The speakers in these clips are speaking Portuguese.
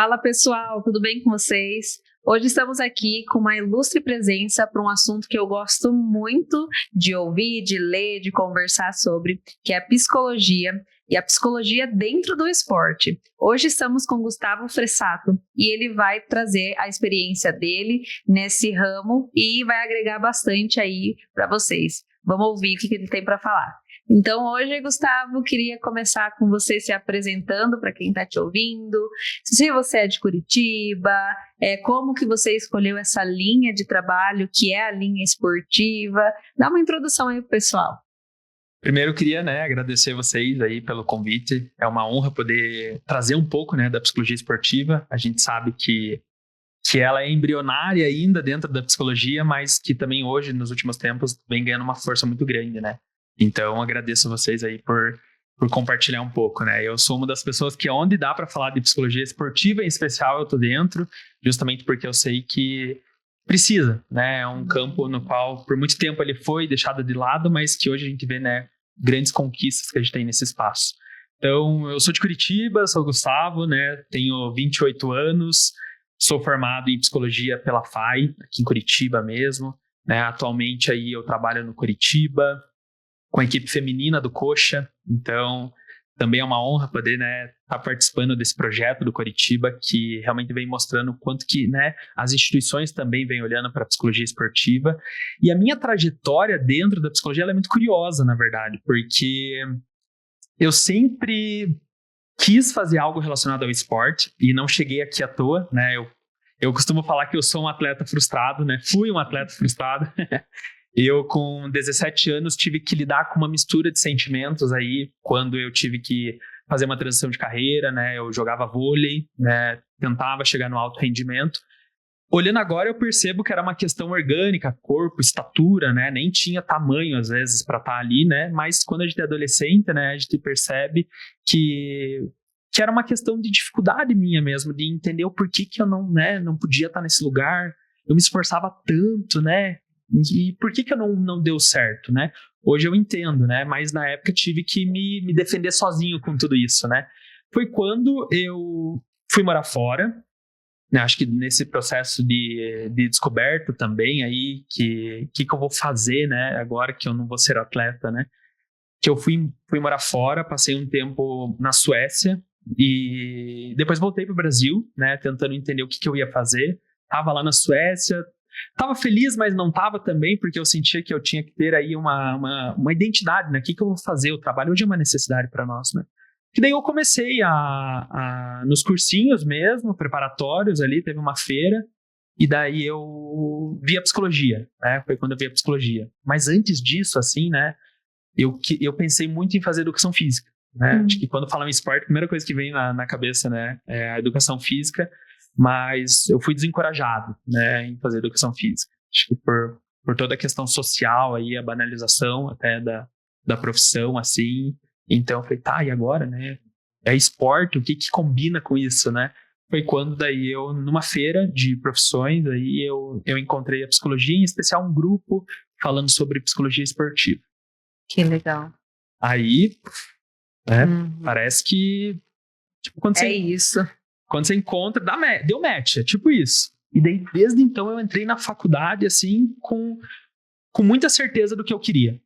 Fala pessoal, tudo bem com vocês? Hoje estamos aqui com uma ilustre presença para um assunto que eu gosto muito de ouvir, de ler, de conversar sobre, que é a psicologia e a psicologia dentro do esporte. Hoje estamos com Gustavo Fressato e ele vai trazer a experiência dele nesse ramo e vai agregar bastante aí para vocês. Vamos ouvir o que ele tem para falar. Então hoje, Gustavo, queria começar com você se apresentando para quem está te ouvindo, se você é de Curitiba, como que você escolheu essa linha de trabalho, que é a linha esportiva. Dá uma introdução aí pro pessoal. Primeiro, eu queria agradecer vocês aí pelo convite. É uma honra poder trazer um pouco da psicologia esportiva. A gente sabe que ela é embrionária ainda dentro da psicologia, mas que também hoje, nos últimos tempos, vem ganhando uma força muito grande, Então, agradeço vocês aí por compartilhar um pouco, Eu sou uma das pessoas que onde dá para falar de psicologia esportiva em especial, eu tô dentro, justamente porque eu sei que precisa, É um campo no qual, por muito tempo, ele foi deixado de lado, mas que hoje a gente vê, grandes conquistas que a gente tem nesse espaço. Então, eu sou de Curitiba, sou o Gustavo, tenho 28 anos, sou formado em psicologia pela FAI, aqui em Curitiba mesmo, Atualmente aí eu trabalho no Curitiba, com a equipe feminina do Coxa, então também é uma honra poder estar participando desse projeto do Curitiba, que realmente vem mostrando o quanto que as instituições também vêm olhando para a psicologia esportiva. E a minha trajetória dentro da psicologia ela é muito curiosa, na verdade, porque eu sempre quis fazer algo relacionado ao esporte e não cheguei aqui à toa, Eu costumo falar que eu sou um atleta frustrado, Fui um atleta frustrado. Eu, com 17 anos, tive que lidar com uma mistura de sentimentos aí, quando eu tive que fazer uma transição de carreira, Eu jogava vôlei, tentava chegar no alto rendimento. Olhando agora, eu percebo que era uma questão orgânica, corpo, estatura, Nem tinha tamanho, às vezes, para estar ali, Mas quando a gente é adolescente, a gente percebe que era uma questão de dificuldade minha mesmo, de entender o porquê que eu não podia estar nesse lugar. Eu me esforçava tanto, E por que eu não deu certo, Hoje eu entendo, Mas na época tive que me defender sozinho com tudo isso, Foi quando eu fui morar fora, Acho que nesse processo de descoberta também aí, que eu vou fazer, agora que eu não vou ser atleta, Que eu fui morar fora, passei um tempo na Suécia e depois voltei para o Brasil, Tentando entender o que eu ia fazer. Tava lá na Suécia, tava feliz, mas não tava também, porque eu sentia que eu tinha que ter aí uma identidade, O que eu vou fazer? O trabalho hoje é uma necessidade para nós, Que daí eu comecei nos cursinhos mesmo, preparatórios ali, teve uma feira, e daí eu vi a psicologia, Foi quando eu vi a psicologia. Mas antes disso, assim, eu pensei muito em fazer educação física, Acho que quando falam em esporte, a primeira coisa que vem na cabeça, é a educação física. Mas eu fui desencorajado, em fazer educação física. Acho que por toda a questão social aí, a banalização até da profissão, assim. Então eu falei, tá, e agora, É esporte, o que combina com isso, Foi quando daí eu, numa feira de profissões, aí eu encontrei a psicologia, em especial um grupo falando sobre psicologia esportiva. Que legal. Aí, parece que, tipo, quando você encontra, deu match, é tipo isso. E daí, desde então, eu entrei na faculdade, assim, com muita certeza do que eu queria,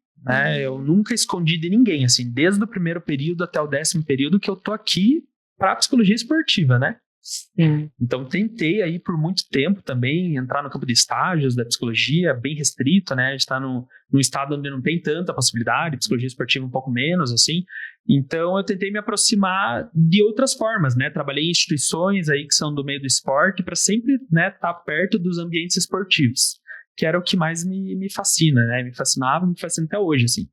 Eu nunca escondi de ninguém, assim, desde o primeiro período até o 10º período, que eu tô aqui para psicologia esportiva, Sim. Então, tentei aí por muito tempo também entrar no campo de estágios da psicologia, bem restrito, A gente está num estado onde não tem tanta possibilidade, psicologia esportiva um pouco menos, assim. Então, eu tentei me aproximar de outras formas, Trabalhei em instituições aí que são do meio do esporte para sempre, estar perto dos ambientes esportivos, que era o que mais me fascina, Me fascinava, me fascina até hoje, assim.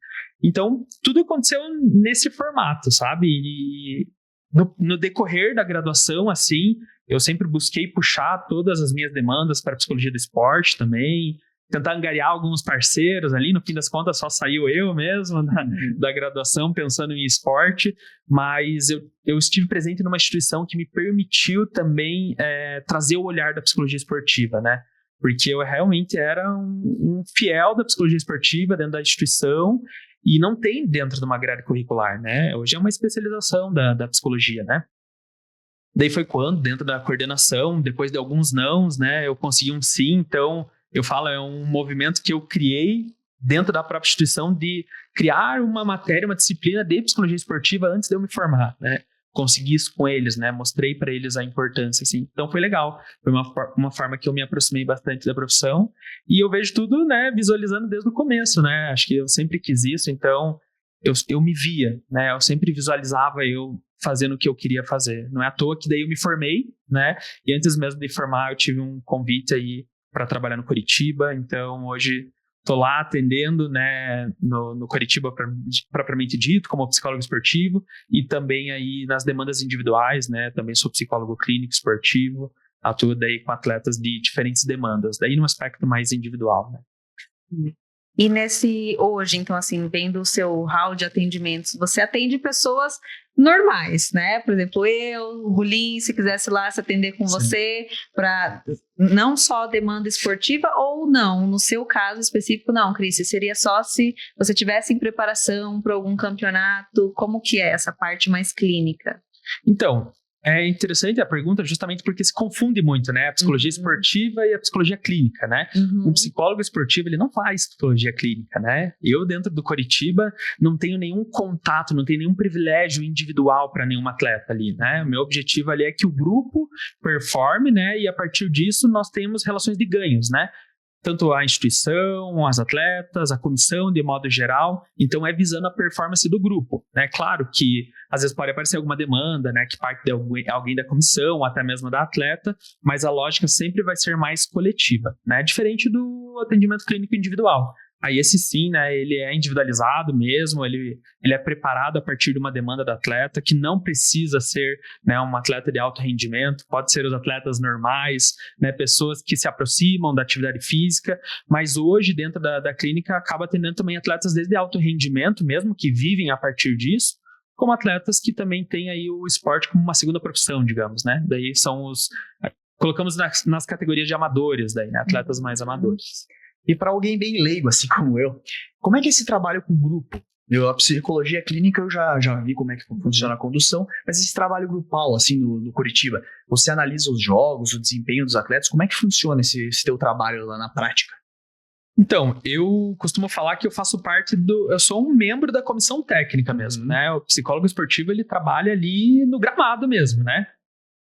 Então, tudo aconteceu nesse formato, sabe? E no decorrer da graduação, assim, eu sempre busquei puxar todas as minhas demandas para a psicologia do esporte também, tentar angariar alguns parceiros ali, no fim das contas só saiu eu mesmo da graduação pensando em esporte, mas eu estive presente numa instituição que me permitiu também trazer o olhar da psicologia esportiva, Porque eu realmente era um fiel da psicologia esportiva dentro da instituição, e não tem dentro de uma grade curricular, Hoje é uma especialização da psicologia, Daí foi quando, dentro da coordenação, depois de alguns nãos, né, eu consegui um sim. Então, eu falo, é um movimento que eu criei dentro da própria instituição de criar uma matéria, uma disciplina de psicologia esportiva antes de eu me formar, né? Consegui isso com eles, né? Mostrei para eles a importância, assim. Então foi legal. Foi uma forma que eu me aproximei bastante da profissão e eu vejo tudo, né, visualizando desde o começo, né? Acho que eu sempre quis isso, então eu me via, né? Eu sempre visualizava eu fazendo o que eu queria fazer. Não é à toa que daí eu me formei, né? E antes mesmo de formar, eu tive um convite aí para trabalhar no Coritiba. Então hoje estou lá atendendo, né, no Coritiba propriamente dito, como psicólogo esportivo, e também aí nas demandas individuais, né, também sou psicólogo clínico esportivo, atuo daí com atletas de diferentes demandas, daí no aspecto mais individual, né. E hoje, então, assim, vendo o seu hall de atendimentos, você atende pessoas normais, né? Por exemplo, o Gulim, se quisesse lá se atender com você, para não só demanda esportiva ou não, no seu caso específico, não, Cris, seria só se você tivesse em preparação para algum campeonato, como que é essa parte mais clínica? Então, é interessante a pergunta justamente porque se confunde muito, né? A psicologia esportiva e a psicologia clínica, né? O psicólogo esportivo, ele não faz psicologia clínica, né? Eu, dentro do Coritiba, não tenho nenhum contato, não tenho nenhum privilégio individual para nenhum atleta ali, né? O meu objetivo ali é que o grupo performe, né? E a partir disso, nós temos relações de ganhos, né? Tanto a instituição, as atletas, a comissão de modo geral, então é visando a performance do grupo, né? Claro que às vezes pode aparecer alguma demanda, né, que parte de alguém da comissão, ou até mesmo da atleta, mas a lógica sempre vai ser mais coletiva, né? Diferente do atendimento clínico individual. Aí esse sim, né, ele é individualizado mesmo, ele é preparado a partir de uma demanda do atleta, que não precisa ser, né, um atleta de alto rendimento, pode ser os atletas normais, né, pessoas que se aproximam da atividade física, mas hoje dentro da clínica acaba atendendo também atletas desde alto rendimento, mesmo que vivem a partir disso, como atletas que também têm aí o esporte como uma segunda profissão, digamos, né, daí são colocamos nas categorias de amadores, daí, né, atletas mais amadores. E para alguém bem leigo, assim como eu, como é que é esse trabalho com grupo? A psicologia clínica eu já vi como é que funciona a condução, mas esse trabalho grupal, assim, no Coritiba, você analisa os jogos, o desempenho dos atletas, como é que funciona esse teu trabalho lá na prática? Então, eu costumo falar que eu faço parte eu sou um membro da comissão técnica mesmo, né? O psicólogo esportivo, ele trabalha ali no gramado mesmo, né?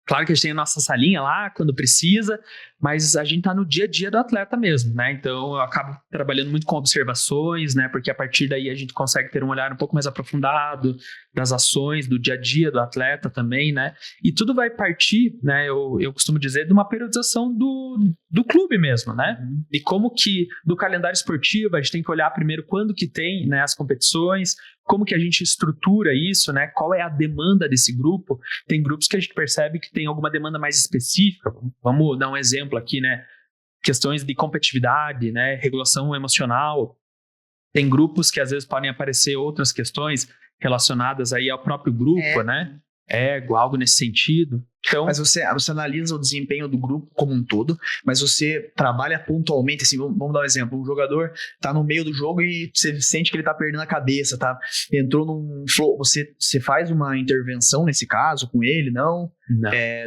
Claro que a gente tem a nossa salinha lá, quando precisa, mas a gente tá no dia a dia do atleta mesmo, né? Então, eu acabo trabalhando muito com observações, né? Porque a partir daí a gente consegue ter um olhar um pouco mais aprofundado das ações, do dia a dia do atleta também, né? E tudo vai partir, né? Eu costumo dizer, de uma periodização do clube mesmo, né? E como que, do calendário esportivo, a gente tem que olhar primeiro quando que tem, né, as competições, como que a gente estrutura isso, né? Qual é a demanda desse grupo? Tem grupos que a gente percebe que tem alguma demanda mais específica. Vamos dar um exemplo aqui, né? Questões de competitividade, né? Regulação emocional. Tem grupos que às vezes podem aparecer outras questões relacionadas aí ao próprio grupo, né? Ego, algo nesse sentido. Então, mas você analisa o desempenho do grupo como um todo, mas você trabalha pontualmente, assim, vamos dar um exemplo, um jogador tá no meio do jogo e você sente que ele tá perdendo a cabeça, tá? Entrou num flow, você faz uma intervenção nesse caso com ele, não?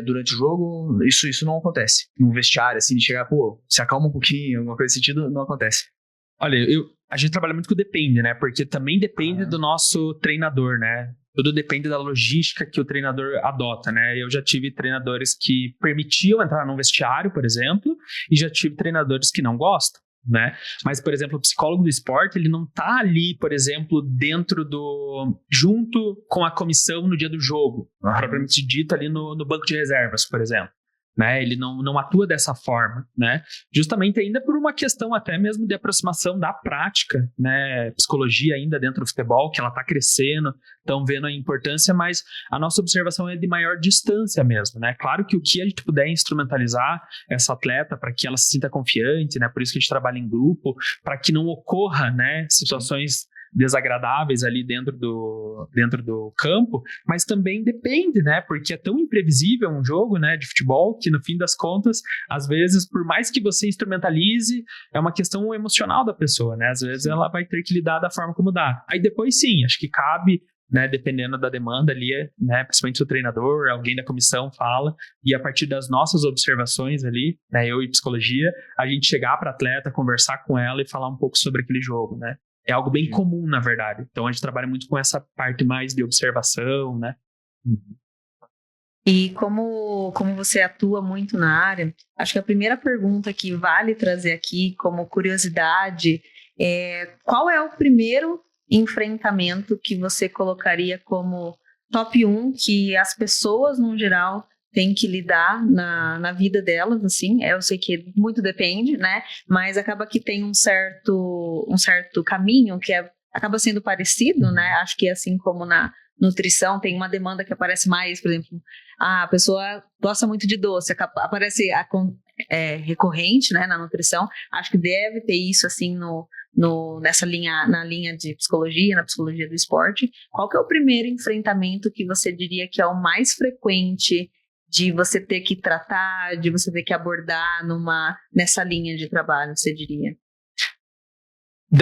Durante o jogo, isso não acontece. No vestiário, assim, de chegar, se acalma um pouquinho, alguma coisa nesse sentido, não acontece. Olha, a gente trabalha muito com depende, né? Porque também depende do nosso treinador, né? Tudo depende da logística que o treinador adota, né? Eu já tive treinadores que permitiam entrar num vestiário, por exemplo, e já tive treinadores que não gostam, né? Mas, por exemplo, o psicólogo do esporte, ele não tá ali, por exemplo, junto com a comissão no dia do jogo, propriamente dito ali no banco de reservas, por exemplo. Né? Ele não atua dessa forma, né? Justamente ainda por uma questão até mesmo de aproximação da prática, né? Psicologia ainda dentro do futebol, que ela está crescendo, estão vendo a importância, mas a nossa observação é de maior distância mesmo, né? Claro que o que a gente puder instrumentalizar essa atleta para que ela se sinta confiante, né? Por isso que a gente trabalha em grupo, para que não ocorra, né, situações desagradáveis ali dentro do campo, mas também depende, né, porque é tão imprevisível um jogo, né, de futebol, que no fim das contas, às vezes, por mais que você instrumentalize, é uma questão emocional da pessoa, né, às vezes ela vai ter que lidar da forma como dá. Aí depois sim, acho que cabe né, dependendo da demanda ali, né, principalmente se o treinador, alguém da comissão fala, e a partir das nossas observações ali, né, eu e psicologia, a gente chegar para a atleta, conversar com ela e falar um pouco sobre aquele jogo, né? É algo bem comum, na verdade. Então, a gente trabalha muito com essa parte mais de observação, né? E como você atua muito na área, acho que a primeira pergunta que vale trazer aqui como curiosidade é: qual é o primeiro enfrentamento que você colocaria como top 1 que as pessoas, no geral, têm que lidar na vida delas, assim? Eu sei que muito depende, né? Mas acaba que tem um certo caminho que acaba sendo parecido, né? Acho que assim como na nutrição tem uma demanda que aparece mais, por exemplo, a pessoa gosta muito de doce, aparece recorrente, né, na nutrição. Acho que deve ter isso assim nessa linha, na linha de psicologia, na psicologia do esporte. Qual que é o primeiro enfrentamento que você diria que é o mais frequente de você ter que tratar, de você ter que abordar nessa linha de trabalho, você diria?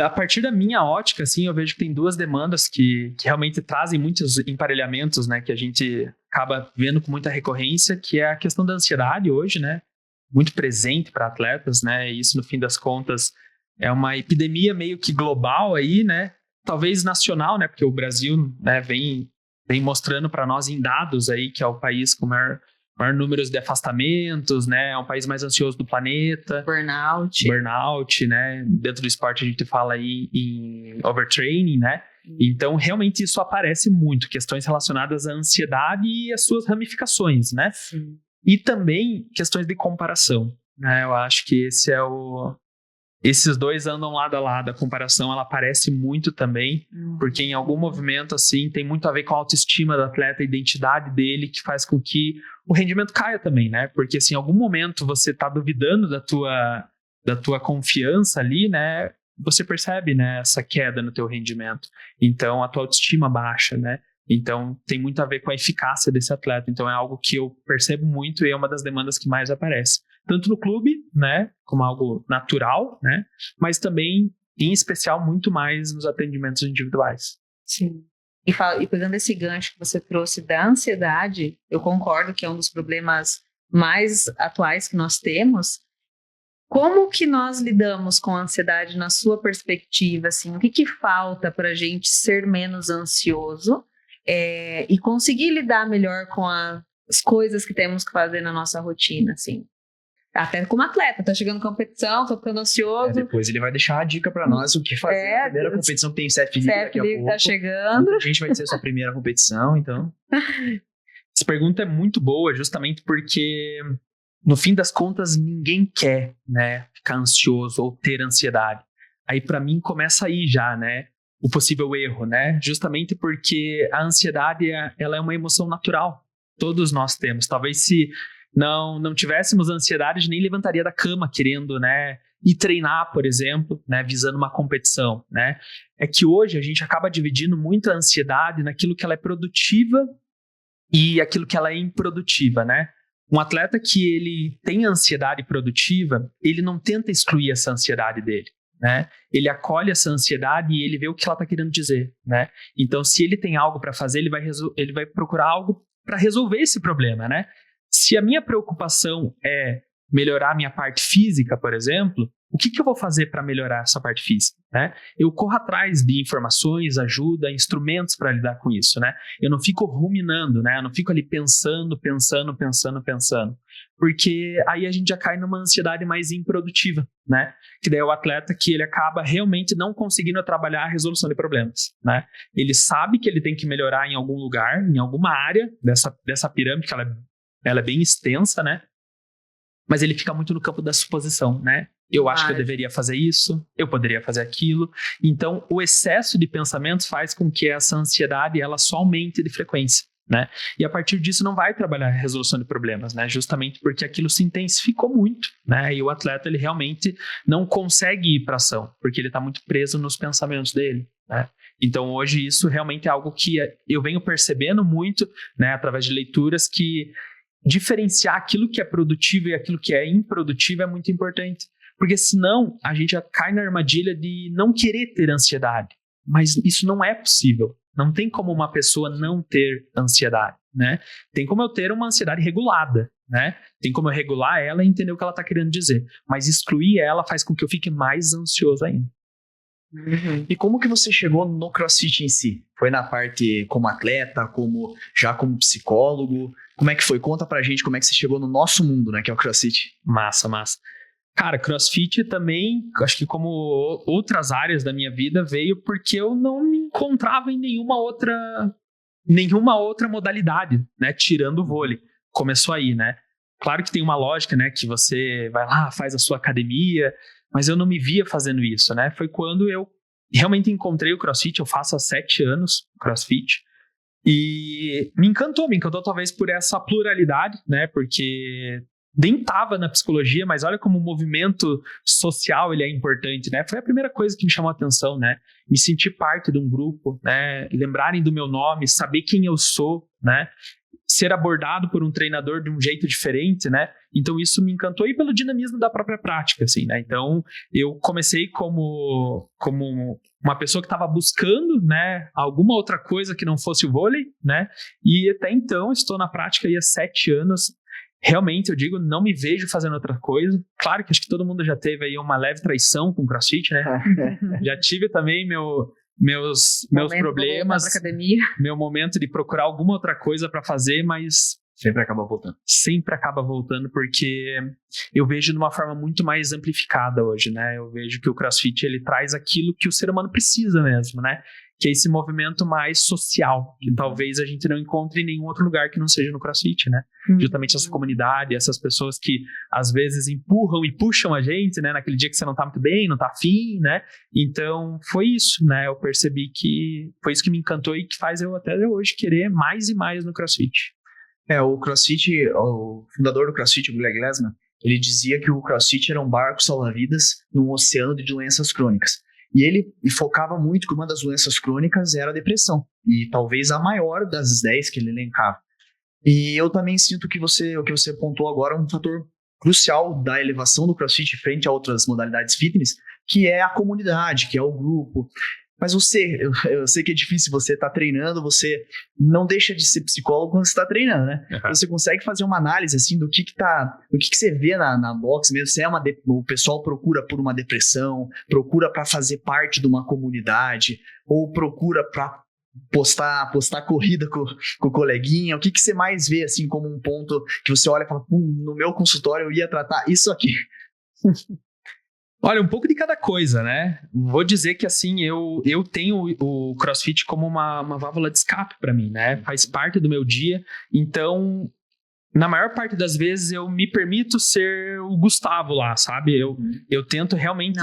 A partir da minha ótica, assim, eu vejo que tem duas demandas que realmente trazem muitos emparelhamentos, né, que a gente acaba vendo com muita recorrência, que é a questão da ansiedade hoje, né, muito presente para atletas, né, e isso no fim das contas é uma epidemia meio que global aí, né, talvez nacional, né, porque o Brasil, né, vem mostrando para nós em dados aí que é o país com maior números de afastamentos, né? É um país mais ansioso do planeta. Burnout, né? Dentro do esporte a gente fala aí em overtraining, né? Então, realmente isso aparece muito, questões relacionadas à ansiedade e as suas ramificações, né? Sim. E também questões de comparação, né? Eu acho que esses dois andam lado a lado. A comparação, ela aparece muito também, porque em algum movimento, assim, tem muito a ver com a autoestima do atleta, a identidade dele, que faz com que o rendimento caia também, né? Porque se em algum momento você tá duvidando da tua confiança ali, né? Você percebe, né, essa queda no teu rendimento. Então, a tua autoestima baixa, né? Então, tem muito a ver com a eficácia desse atleta. Então, é algo que eu percebo muito e é uma das demandas que mais aparece. Tanto no clube, né, como algo natural, né, mas também, em especial, muito mais nos atendimentos individuais. Sim. E pegando esse gancho que você trouxe da ansiedade, eu concordo que é um dos problemas mais atuais que nós temos. Como que nós lidamos com a ansiedade na sua perspectiva? Assim, o que falta para a gente ser menos ansioso e conseguir lidar melhor com as coisas que temos que fazer na nossa rotina, assim? Até como atleta, tá chegando competição, tô ficando ansioso. Depois ele vai deixar a dica pra nós o que fazer. A primeira competição que tem CF League daqui a pouco. Tá chegando. A gente vai ser a sua primeira competição, então. Essa pergunta é muito boa, justamente porque, no fim das contas, ninguém quer, né, ficar ansioso ou ter ansiedade. Aí, pra mim, começa aí já, né, o possível erro, né? Justamente porque a ansiedade, ela é uma emoção natural. Todos nós temos. Talvez se não tivéssemos ansiedade, a gente nem levantaria da cama querendo, né, ir treinar, por exemplo, né, visando uma competição, né? É que hoje a gente acaba dividindo muito a ansiedade naquilo que ela é produtiva e aquilo que ela é improdutiva, né? Um atleta que ele tem ansiedade produtiva, ele não tenta excluir essa ansiedade dele, né? Ele acolhe essa ansiedade e ele vê o que ela está querendo dizer, né? Então, se ele tem algo para fazer, ele vai procurar algo para resolver esse problema, né? Se a minha preocupação é melhorar a minha parte física, por exemplo, o que eu vou fazer para melhorar essa parte física, né? Eu corro atrás de informações, ajuda, instrumentos para lidar com isso, né? Eu não fico ruminando, né? Eu não fico ali pensando, porque aí a gente já cai numa ansiedade mais improdutiva, né? Que daí é o atleta que ele acaba realmente não conseguindo trabalhar a resolução de problemas, né? Ele sabe que ele tem que melhorar em algum lugar, em alguma área dessa pirâmide, que ela é bem extensa, né? Mas ele fica muito no campo da suposição, né? Eu acho que eu deveria fazer isso, eu poderia fazer aquilo. Então, o excesso de pensamentos faz com que essa ansiedade ela só aumente de frequência, né? E a partir disso não vai trabalhar a resolução de problemas, né? Justamente porque aquilo se intensificou muito, né? E o atleta ele realmente não consegue ir para ação, porque ele está muito preso nos pensamentos dele, né? Então, hoje isso realmente é algo que eu venho percebendo muito, né? Através de leituras que diferenciar aquilo que é produtivo e aquilo que é improdutivo é muito importante. Porque senão a gente já cai na armadilha de não querer ter ansiedade. Mas isso não é possível, Não tem como uma pessoa não ter ansiedade, né? Tem como eu ter uma ansiedade regulada, né? Tem como eu regular ela e entender o que ela está querendo dizer. Mas excluir ela faz com que eu fique mais ansioso ainda. E como que você chegou no CrossFit em si? Foi na parte como atleta, já como psicólogo? Como é que foi? Conta pra gente como é que você chegou no nosso mundo, né, que é o CrossFit. Massa. Cara, CrossFit também, acho que como outras áreas da minha vida, veio porque eu não me encontrava em nenhuma outra modalidade, né? Tirando o vôlei. Começou aí, né? Claro que tem uma lógica, né? Que você vai lá, faz a sua academia, mas eu não me via fazendo isso, né? Foi quando eu realmente encontrei o CrossFit. Eu faço há 7 anos CrossFit. E me encantou talvez por essa pluralidade, né? Porque nem estava na psicologia, mas olha como o movimento social ele é importante, né? Foi a primeira coisa que me chamou a atenção, né? Me sentir parte de um grupo, né? Lembrarem do meu nome, saber quem eu sou, né? Ser abordado por um treinador de um jeito diferente, né? Então isso me encantou, e pelo dinamismo da própria prática, assim, né? Então eu comecei como uma pessoa que estava buscando, né, alguma outra coisa que não fosse o vôlei, né? E até então estou na prática aí há 7 anos. Realmente, eu digo, não me vejo fazendo outra coisa. Claro que acho que todo mundo já teve aí uma leve traição com o CrossFit, né? Já tive também meus problemas, meu momento de procurar alguma outra coisa para fazer, mas sempre acaba voltando porque eu vejo de uma forma muito mais amplificada hoje, né? Eu vejo que o CrossFit ele traz aquilo que o ser humano precisa mesmo, né? Que é esse movimento mais social, que talvez a gente não encontre em nenhum outro lugar que não seja no CrossFit, né? Justamente essa comunidade, essas pessoas que às vezes empurram e puxam a gente, né? Naquele dia que você não tá muito bem, não tá afim, né? Então, foi isso, né? Eu percebi que foi isso que me encantou e que faz eu até hoje querer mais e mais no CrossFit. O CrossFit, o fundador do CrossFit, o Greg Glassman, ele dizia que o CrossFit era um barco salva-vidas num oceano de doenças crônicas. E ele focava muito que uma das doenças crônicas era a depressão. E talvez a maior das 10 que ele elencava. E eu também sinto o que você pontuou agora é um fator crucial da elevação do CrossFit frente a outras modalidades fitness, que é a comunidade, que é o grupo. Mas eu sei que é difícil, você estar treinando, você não deixa de ser psicólogo quando você está treinando, né? Uhum. Você consegue fazer uma análise, assim, do que você vê na box mesmo, se o pessoal procura por uma depressão, procura para fazer parte de uma comunidade, ou procura para postar corrida com o coleguinha, o que você mais vê, assim, como um ponto que você olha e fala, no meu consultório eu ia tratar isso aqui. Olha, um pouco de cada coisa, né? Vou dizer que, assim, eu tenho o CrossFit como uma válvula de escape para mim, né? Faz parte do meu dia. Então, na maior parte das vezes, eu me permito ser o Gustavo lá, sabe? Eu tento realmente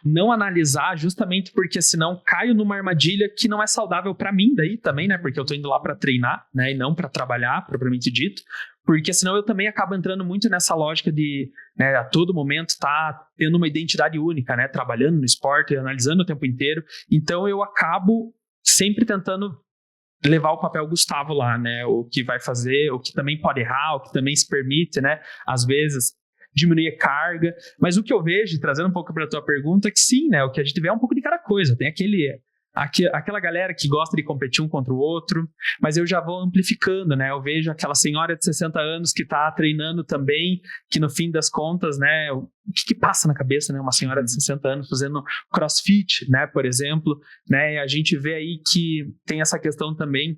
não analisar, justamente porque senão caio numa armadilha que não é saudável para mim daí também, né? Porque eu tô indo lá para treinar, né? E não para trabalhar, propriamente dito. Porque senão eu também acabo entrando muito nessa lógica de, né, a todo momento tá tendo uma identidade única, né, trabalhando no esporte, analisando o tempo inteiro. Então eu acabo sempre tentando levar o papel Gustavo lá, né, o que vai fazer, o que também pode errar, o que também se permite, né, às vezes diminuir a carga. Mas o que eu vejo, trazendo um pouco para a tua pergunta, é que sim, né, o que a gente vê é um pouco de cada coisa. Tem aquela galera que gosta de competir um contra o outro, mas eu já vou amplificando, né? Eu vejo aquela senhora de 60 anos que tá treinando também, que no fim das contas, né? O que passa na cabeça, né? Uma senhora de 60 anos fazendo CrossFit, né? Por exemplo, né? E a gente vê aí que tem essa questão também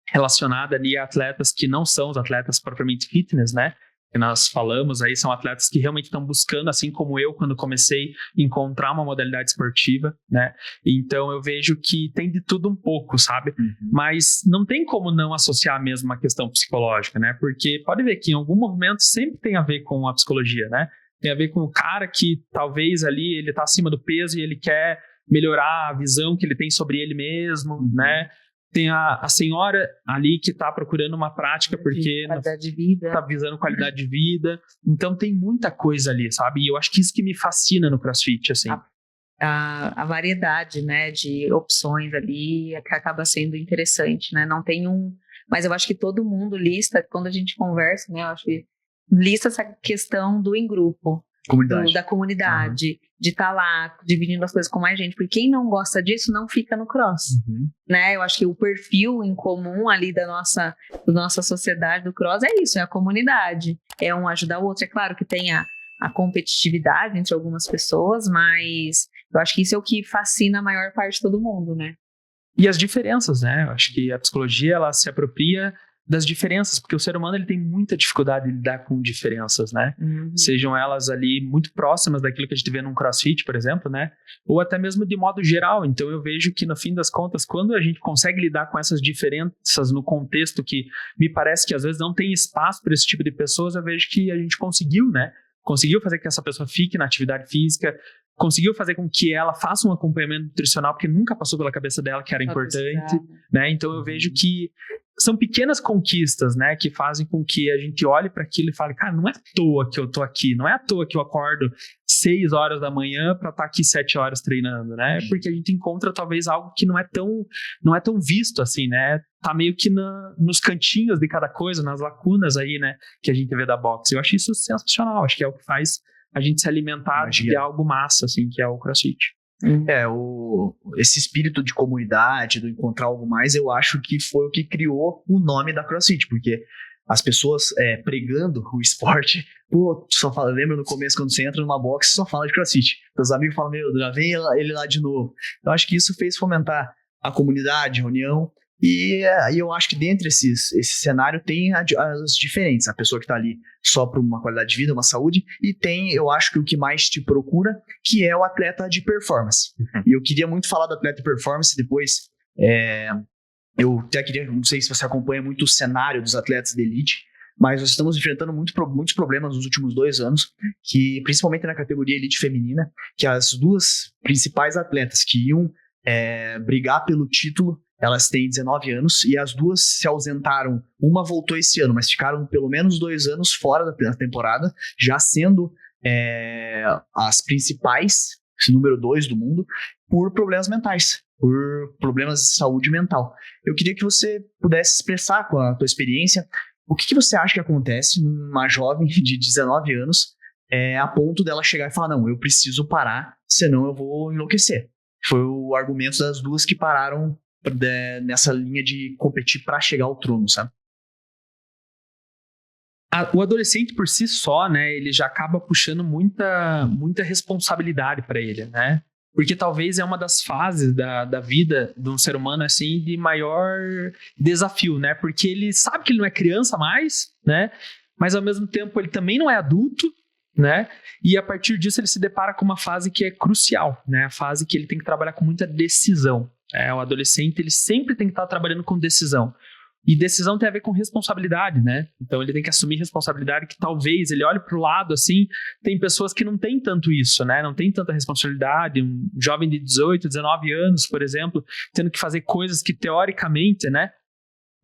relacionada ali a atletas que não são os atletas propriamente fitness, né? Que nós falamos aí, são atletas que realmente estão buscando, assim como eu, quando comecei, encontrar uma modalidade esportiva, né? Então eu vejo que tem de tudo um pouco, sabe? Mas não tem como não associar mesmo a questão psicológica, né? Porque pode ver que em algum movimento sempre tem a ver com a psicologia, né? Tem a ver com o cara que talvez ali ele tá acima do peso e ele quer melhorar a visão que ele tem sobre ele mesmo, né? Tem a senhora ali que está procurando uma prática porque está visando qualidade de vida. Então tem muita coisa ali, sabe? E eu acho que isso que me fascina no CrossFit, assim. A variedade, né, de opções ali que acaba sendo interessante, né? Não tem mas eu acho que todo mundo lista, quando a gente conversa, né? Eu acho que lista essa questão do em grupo. da comunidade, de estar lá dividindo as coisas com mais gente, porque quem não gosta disso não fica no cross, né? Eu acho que o perfil em comum ali da nossa sociedade do cross é isso, é a comunidade, é um ajudar o outro. É claro que tem a competitividade entre algumas pessoas, mas eu acho que isso é o que fascina a maior parte de todo mundo, né? E as diferenças, né? Eu acho que a psicologia, ela se apropria das diferenças, porque o ser humano ele tem muita dificuldade de lidar com diferenças, né? Sejam elas ali muito próximas daquilo que a gente vê num CrossFit, por exemplo, né? Ou até mesmo de modo geral. Então eu vejo que no fim das contas, quando a gente consegue lidar com essas diferenças no contexto que me parece que às vezes não tem espaço para esse tipo de pessoas, eu vejo que a gente conseguiu, né? Conseguiu fazer com que essa pessoa fique na atividade física, conseguiu fazer com que ela faça um acompanhamento nutricional, porque nunca passou pela cabeça dela que era importante, né? Então eu vejo que são pequenas conquistas, né, que fazem com que a gente olhe para aquilo e fale, cara, não é à toa que eu tô aqui, não é à toa que eu acordo 6 horas da manhã para estar aqui 7 horas treinando, né? Porque a gente encontra talvez algo que não é tão visto assim, né? Tá meio que nos cantinhos de cada coisa, nas lacunas aí, né, que a gente vê da boxe. Eu acho isso sensacional, acho que é o que faz a gente se alimentar de algo massa, assim, que é o CrossFit. Esse espírito de comunidade, do encontrar algo mais, eu acho que foi o que criou o nome da CrossFit, porque as pessoas pregando o esporte, lembra no começo quando você entra numa box, só fala de CrossFit. Os amigos falam, já vem ele lá de novo. Eu acho que isso fez fomentar a comunidade, a união, e eu acho que dentro esse cenário tem as diferentes, a pessoa que está ali só para uma qualidade de vida, uma saúde, e tem, eu acho que o que mais te procura, que é o atleta de performance. E eu queria muito falar do atleta de performance depois. Eu até queria, não sei se você acompanha muito o cenário dos atletas de elite, mas nós estamos enfrentando muitos problemas nos últimos 2 anos, que principalmente na categoria elite feminina, que as duas principais atletas que iam brigar pelo título, elas têm 19 anos e as duas se ausentaram. Uma voltou esse ano, mas ficaram pelo menos 2 anos fora da temporada, já sendo as principais, esse número 2 do mundo, por problemas mentais, por problemas de saúde mental. Eu queria que você pudesse expressar com a tua experiência o que você acha que acontece numa jovem de 19 anos a ponto dela chegar e falar, não, eu preciso parar, senão eu vou enlouquecer. Foi o argumento das duas que pararam nessa linha de competir para chegar ao trono, sabe? O adolescente por si só, né, ele já acaba puxando muita responsabilidade para ele, né? Porque talvez é uma das fases da vida de um ser humano, assim, de maior desafio, né? Porque ele sabe que ele não é criança mais, né? Mas ao mesmo tempo ele também não é adulto, né? E a partir disso ele se depara com uma fase que é crucial, né? A fase que ele tem que trabalhar com muita decisão. O adolescente, ele sempre tem que estar trabalhando com decisão. E decisão tem a ver com responsabilidade, né? Então ele tem que assumir responsabilidade, que talvez ele olhe para o lado, assim, tem pessoas que não têm tanto isso, né? Não tem tanta responsabilidade. Um jovem de 18, 19 anos, por exemplo, tendo que fazer coisas que teoricamente, né,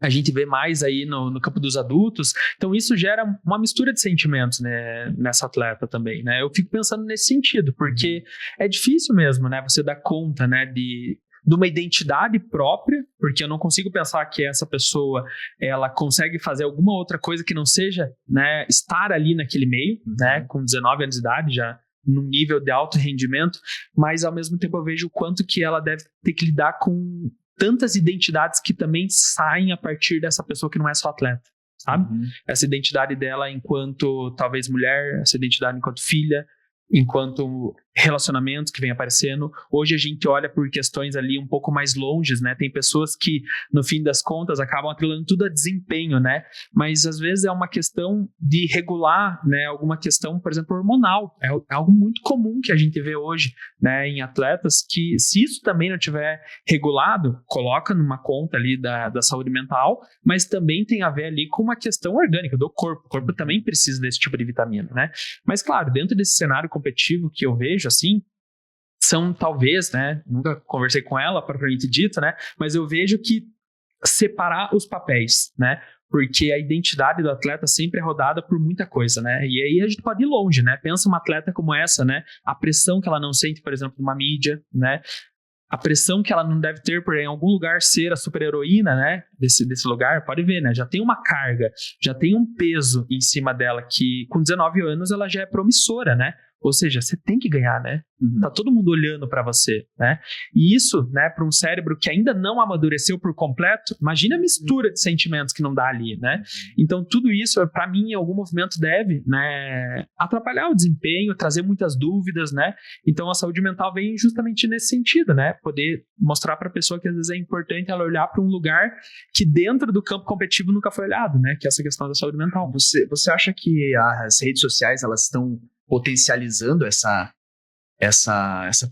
a gente vê mais aí no campo dos adultos. Então isso gera uma mistura de sentimentos, né, nessa atleta também, né? Eu fico pensando nesse sentido, porque é difícil mesmo, né, você dar conta, né, de uma identidade própria, porque eu não consigo pensar que essa pessoa, ela consegue fazer alguma outra coisa que não seja, né, estar ali naquele meio, né, com 19 anos de idade, já num nível de alto rendimento, mas ao mesmo tempo eu vejo o quanto que ela deve ter que lidar com tantas identidades que também saem a partir dessa pessoa que não é só atleta, sabe? Essa identidade dela enquanto talvez mulher, essa identidade enquanto filha, enquanto relacionamentos que vem aparecendo. Hoje a gente olha por questões ali um pouco mais longes, né? Tem pessoas que, no fim das contas, acabam atrelando tudo a desempenho, né? Mas, às vezes, é uma questão de regular, né? Alguma questão, por exemplo, hormonal. É algo muito comum que a gente vê hoje, né? Em atletas que, se isso também não tiver regulado, coloca numa conta ali da saúde mental, mas também tem a ver ali com uma questão orgânica do corpo. O corpo também precisa desse tipo de vitamina, né? Mas, claro, dentro desse cenário competitivo que eu vejo, assim, são talvez, né, nunca conversei com ela propriamente dito, né, mas eu vejo que separar os papéis, né, porque a identidade do atleta sempre é rodada por muita coisa, né, e aí a gente pode ir longe, né, pensa uma atleta como essa, né, a pressão que ela não sente, por exemplo, numa mídia, né, a pressão que ela não deve ter por em algum lugar ser a super-heroína, né, desse lugar, pode ver, né, já tem uma carga, já tem um peso em cima dela que com 19 anos ela já é promissora, né. Ou seja, você tem que ganhar, né? Tá todo mundo olhando para você, né? E isso, né, para um cérebro que ainda não amadureceu por completo, imagina a mistura de sentimentos que não dá ali, né? Então, tudo isso, para mim, em algum movimento deve, né, atrapalhar o desempenho, trazer muitas dúvidas, né? Então, a saúde mental vem justamente nesse sentido, né? Poder mostrar para a pessoa que às vezes é importante ela olhar para um lugar que dentro do campo competitivo nunca foi olhado, né? Que é essa questão da saúde mental. Você acha que as redes sociais, elas estão potencializando essa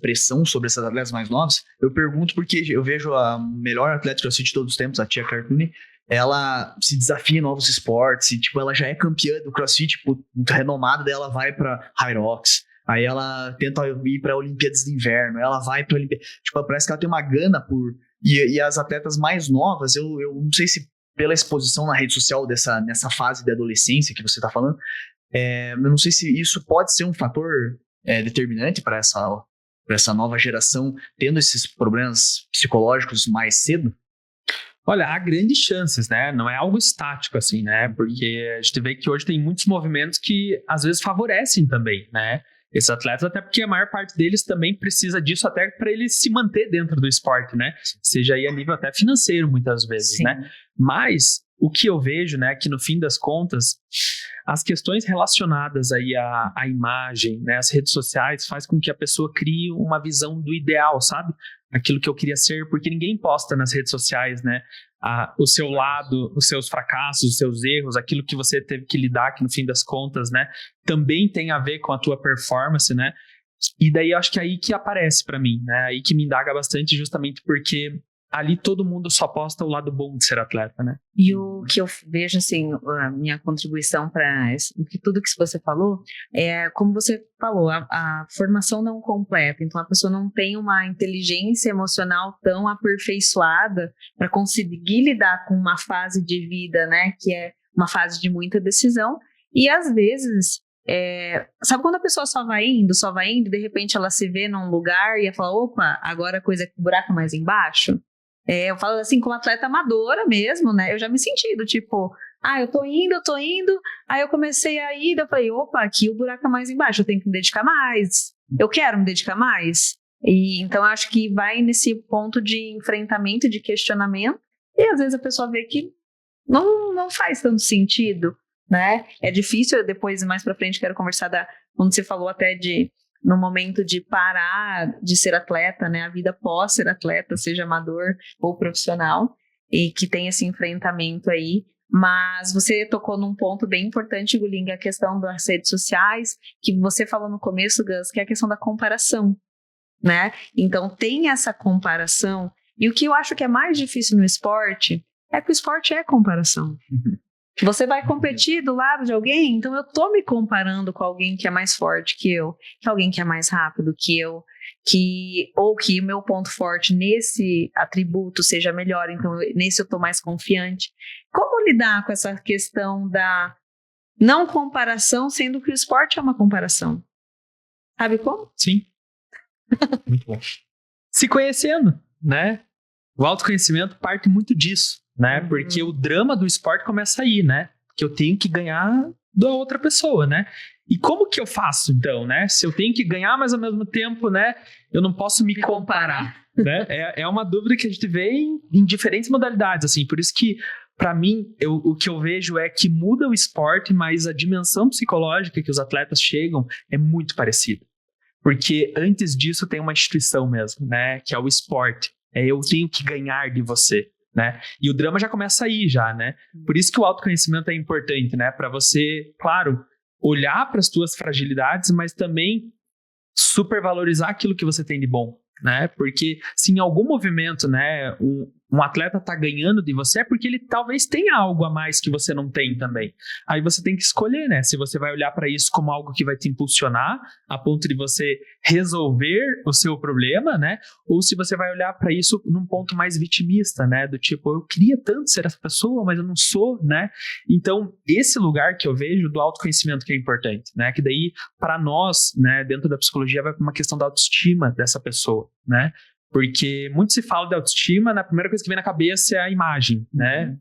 pressão sobre essas atletas mais novas? Eu pergunto porque eu vejo a melhor atleta de CrossFit de todos os tempos, a Tia Cartuni, ela se desafia em novos esportes, e tipo, ela já é campeã do CrossFit, tipo, muito renomada, daí ela vai pra Hyrox, aí ela tenta ir pra Olimpíadas de Inverno, ela vai pra Olimpíadas, tipo, parece que ela tem uma gana por... E as atletas mais novas, eu não sei se pela exposição na rede social nessa fase de adolescência que você tá falando, eu não sei se isso pode ser um fator determinante para essa nova geração tendo esses problemas psicológicos mais cedo? Olha, há grandes chances, né? Não é algo estático assim, né? Porque a gente vê que hoje tem muitos movimentos que às vezes favorecem também, né? Esses atletas, até porque a maior parte deles também precisa disso até para ele se manter dentro do esporte, né? Seja aí a nível até financeiro, muitas vezes, Sim. né? Mas o que eu vejo, né, que no fim das contas, as questões relacionadas aí à imagem, né, as redes sociais, faz com que a pessoa crie uma visão do ideal, sabe? Aquilo que eu queria ser, porque ninguém posta nas redes sociais, né, o seu lado, os seus fracassos, os seus erros, aquilo que você teve que lidar, que no fim das contas, né, também tem a ver com a tua performance, né? E daí eu acho que é aí que aparece para mim, né? Aí que me indaga bastante, justamente porque ali todo mundo só posta o lado bom de ser atleta, né? E o que eu vejo, assim, a minha contribuição para tudo que você falou, é como você falou, a formação não completa. Então, a pessoa não tem uma inteligência emocional tão aperfeiçoada para conseguir lidar com uma fase de vida, né, que é uma fase de muita decisão. E, às vezes, sabe quando a pessoa só vai indo, e de repente ela se vê num lugar e ela fala, opa, agora a coisa é buraco mais embaixo? Eu falo assim, como atleta amadora mesmo, né? Eu já me senti do tipo, eu tô indo. Aí eu comecei a ir, eu falei, opa, aqui o buraco é mais embaixo, eu tenho que me dedicar mais. Eu quero me dedicar mais. E então eu acho que vai nesse ponto de enfrentamento, de questionamento, e às vezes a pessoa vê que não faz tanto sentido, né? É difícil, depois mais pra frente quero conversar quando você falou até no momento de parar de ser atleta, né, a vida pós ser atleta, seja amador ou profissional, e que tem esse enfrentamento aí. Mas você tocou num ponto bem importante, Guling, a questão das redes sociais, que você falou no começo, Gus, que é a questão da comparação, né? Então tem essa comparação, e o que eu acho que é mais difícil no esporte é que o esporte é comparação. Você vai competir do lado de alguém, então eu tô me comparando com alguém que é mais forte que eu, que alguém que é mais rápido que eu, ou que o meu ponto forte nesse atributo seja melhor, então nesse eu tô mais confiante. Como lidar com essa questão da não comparação, sendo que o esporte é uma comparação? Sabe como? Sim. Muito bom. Se conhecendo, né? O autoconhecimento parte muito disso, né? Porque o drama do esporte começa aí, né? Que eu tenho que ganhar da outra pessoa, né? E como que eu faço, então, né? Se eu tenho que ganhar, mas ao mesmo tempo, né? Eu não posso me comparar, né? É uma dúvida que a gente vê em diferentes modalidades, assim. Por isso que, para mim, o que eu vejo é que muda o esporte, mas a dimensão psicológica que os atletas chegam é muito parecida. Porque antes disso tem uma instituição mesmo, né? Que é o esporte. Eu tenho que ganhar de você, né? E o drama já começa aí, já, né? Por isso que o autoconhecimento é importante, né? Para você, claro, olhar para as tuas fragilidades, mas também supervalorizar aquilo que você tem de bom, né? Porque se em algum movimento, né, um atleta tá ganhando de você, é porque ele talvez tenha algo a mais que você não tem também. Aí você tem que escolher, né? Se você vai olhar para isso como algo que vai te impulsionar a ponto de você resolver o seu problema, né? Ou se você vai olhar para isso num ponto mais vitimista, né? Do tipo, eu queria tanto ser essa pessoa, mas eu não sou, né? Então, esse lugar que eu vejo do autoconhecimento que é importante, né? Que daí, para nós, né, dentro da psicologia, vai para uma questão da autoestima dessa pessoa, né? Porque muito se fala de autoestima, a primeira coisa que vem na cabeça é a imagem, né?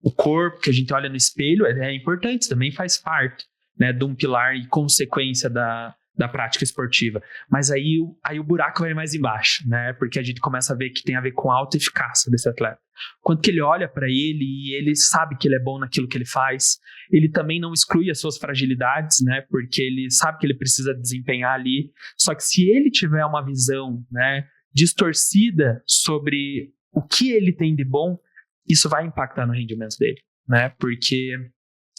O corpo que a gente olha no espelho é importante, também faz parte, né, de um pilar e consequência da da prática esportiva. Mas aí o buraco vai mais embaixo, né? Porque a gente começa a ver que tem a ver com a autoeficácia desse atleta. Quanto que ele olha para ele e ele sabe que ele é bom naquilo que ele faz, ele também não exclui as suas fragilidades, né? Porque ele sabe que ele precisa desempenhar ali. Só que se ele tiver uma visão, né, distorcida sobre o que ele tem de bom, isso vai impactar no rendimento dele, né? Porque